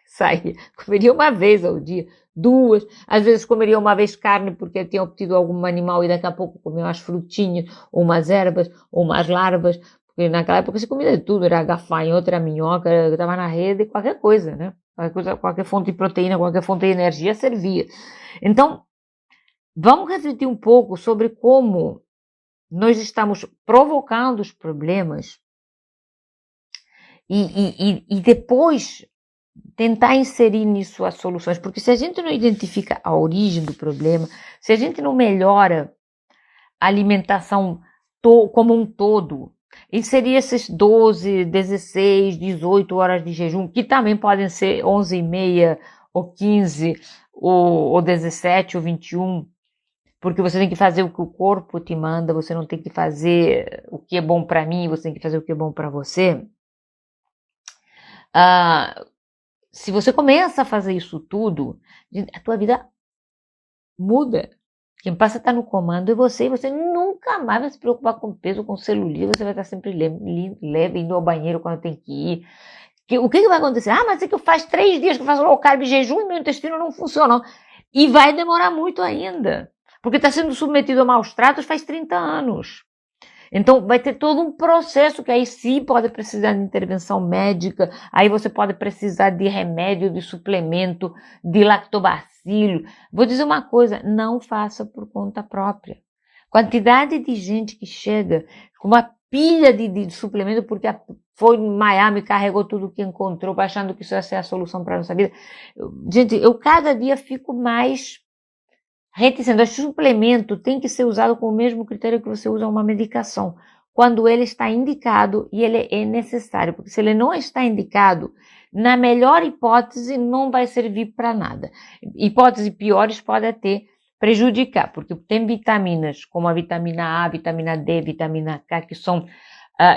sair. Comeria uma vez ao dia, 2. Às vezes comeria uma vez carne porque tinha obtido algum animal e daqui a pouco comia umas frutinhas, ou umas ervas, ou umas larvas. Porque naquela época se comia de tudo, era gafanhoto, era minhoca, estava na rede, qualquer coisa, né? Qualquer fonte de proteína, qualquer fonte de energia servia. Então, vamos refletir um pouco sobre como nós estamos provocando os problemas e depois tentar inserir nisso as soluções, porque se a gente não identifica a origem do problema, se a gente não melhora a alimentação como um todo, inserir esses 12, 16, 18 horas de jejum, que também podem ser 11h30, ou 15, ou 17, ou 21, porque você tem que fazer o que o corpo te manda, você não tem que fazer o que é bom para mim, você tem que fazer o que é bom para você. Se você começa a fazer isso tudo, a tua vida muda. Quem passa a estar no comando é você, e você nunca mais vai se preocupar com peso, com celulite, você vai estar sempre leve, indo ao banheiro quando tem que ir. O que vai acontecer? Mas é que eu faz 3 dias que eu faço low carb jejum e meu intestino não funciona. E vai demorar muito ainda, porque está sendo submetido a maus tratos faz 30 anos. Então, vai ter todo um processo que aí sim pode precisar de intervenção médica, aí você pode precisar de remédio, de suplemento, de lactobacilo. Vou dizer uma coisa, não faça por conta própria. Quantidade de gente que chega com uma pilha de suplemento porque foi em Miami e carregou tudo que encontrou, achando que isso ia ser a solução para a nossa vida. Gente, eu cada dia fico mais reticente. O suplemento tem que ser usado com o mesmo critério que você usa uma medicação, quando ele está indicado e ele é necessário, porque se ele não está indicado, na melhor hipótese, não vai servir para nada. Hipóteses piores podem até prejudicar, porque tem vitaminas como a vitamina A, vitamina D, vitamina K, que são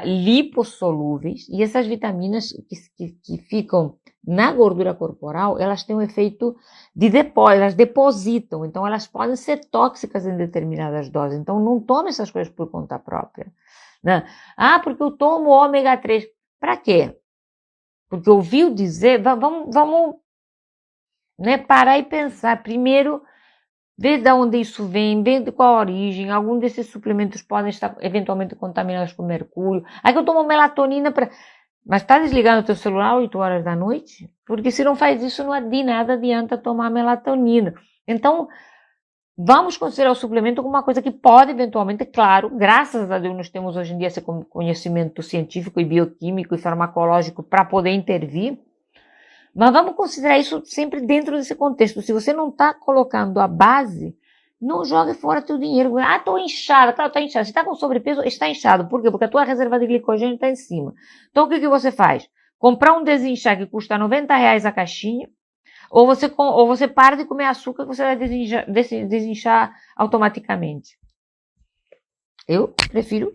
lipossolúveis, e essas vitaminas que ficam na gordura corporal, elas têm um efeito de depósito, elas depositam, então elas podem ser tóxicas em determinadas doses. Então não tome essas coisas por conta própria, né? Porque eu tomo ômega 3. Para quê? Porque ouviu dizer, vamos né, parar e pensar. Primeiro, ver de onde isso vem, ver de qual a origem. Algum desses suplementos podem estar eventualmente contaminados com mercúrio. Aí que eu tomo melatonina para... Mas está desligando o teu celular 8 horas da noite? Porque se não faz isso, de nada adianta tomar melatonina. Então, vamos considerar o suplemento como uma coisa que pode eventualmente, claro, graças a Deus nós temos hoje em dia esse conhecimento científico e bioquímico e farmacológico para poder intervir, mas vamos considerar isso sempre dentro desse contexto. Se você não está colocando a base, não jogue fora teu dinheiro. Estou inchada. Claro, está inchado. Se está com sobrepeso, está inchado. Por quê? Porque a tua reserva de glicogênio está em cima. Então, o que você faz? Comprar um desinchar que custa R$90 a caixinha, ou você para de comer açúcar que você vai desinchar automaticamente. Eu prefiro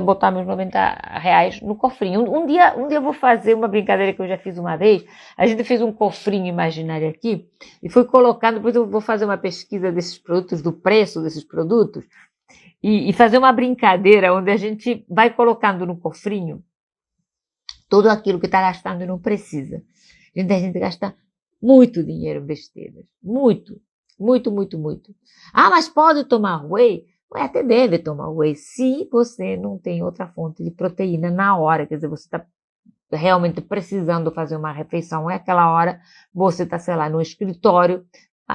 botar meus R$90 no cofrinho. Um dia eu vou fazer uma brincadeira que eu já fiz uma vez. A gente fez um cofrinho imaginário aqui e foi colocando, depois eu vou fazer uma pesquisa desses produtos, do preço desses produtos, e fazer uma brincadeira onde a gente vai colocando no cofrinho tudo aquilo que está gastando e não precisa. A gente gasta muito dinheiro em besteiras. Muito, muito, muito, muito. Mas pode tomar whey? Até deve tomar whey se você não tem outra fonte de proteína na hora. Quer dizer, você está realmente precisando fazer uma refeição. É aquela hora, você está, sei lá, no escritório,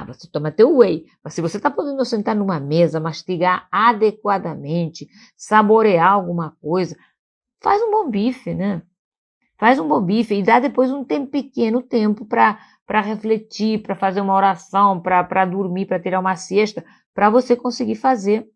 Você toma teu whey. Mas se você está podendo sentar numa mesa, mastigar adequadamente, saborear alguma coisa, faz um bom bife, né? Faz um bom bife e dá depois um pequeno tempo para refletir, para fazer uma oração, para dormir, para tirar uma siesta, para você conseguir fazer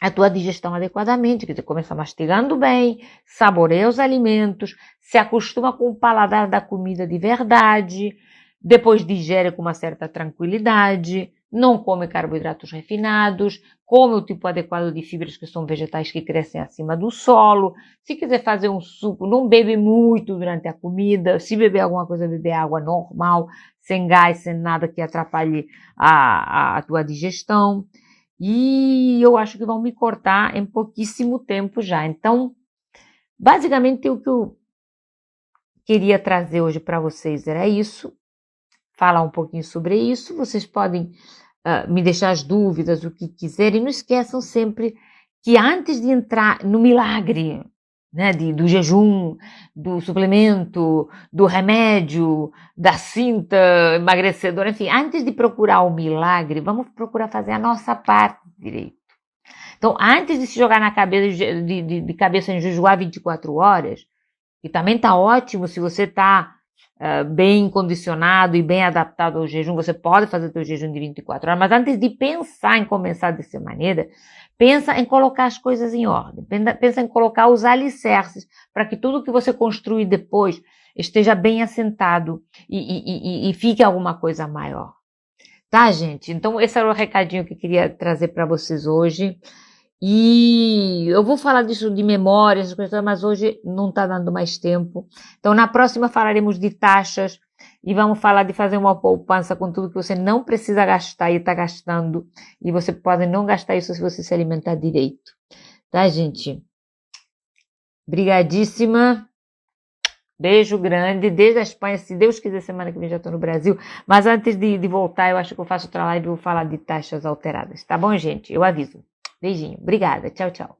a tua digestão adequadamente. Quer dizer, começa mastigando bem, saboreia os alimentos, se acostuma com o paladar da comida de verdade, depois digere com uma certa tranquilidade, não come carboidratos refinados, come o tipo adequado de fibras, que são vegetais que crescem acima do solo. Se quiser fazer um suco, não bebe muito durante a comida. Se beber alguma coisa, beber água normal, sem gás, sem nada que atrapalhe a tua digestão. E eu acho que vão me cortar em pouquíssimo tempo já. Então, basicamente, o que eu queria trazer hoje para vocês era isso. Falar um pouquinho sobre isso. Vocês podem me deixar as dúvidas, o que quiserem. Não esqueçam sempre que antes de entrar no milagre, né, do jejum, do suplemento, do remédio, da cinta emagrecedora, enfim, antes de procurar o milagre, vamos procurar fazer a nossa parte direito. Então, antes de se jogar na cabeça, de cabeça em jejuar 24 horas, e também tá ótimo se você tá bem condicionado e bem adaptado ao jejum, você pode fazer o seu jejum de 24 horas, mas antes de pensar em começar dessa maneira, pensa em colocar as coisas em ordem, pensa em colocar os alicerces para que tudo que você construir depois esteja bem assentado e fique alguma coisa maior. Tá, gente? Então, esse era o recadinho que eu queria trazer para vocês hoje. E eu vou falar disso de memórias, mas hoje não está dando mais tempo. Então, na próxima falaremos de taxas e vamos falar de fazer uma poupança com tudo que você não precisa gastar e está gastando. E você pode não gastar isso se você se alimentar direito. Tá, gente? Brigadíssima. Beijo grande, desde a Espanha, se Deus quiser, semana que vem já estou no Brasil. Mas antes de voltar, eu acho que eu faço outra live e vou falar de taxas alteradas. Tá bom, gente? Eu aviso. Beijinho. Obrigada. Tchau, tchau.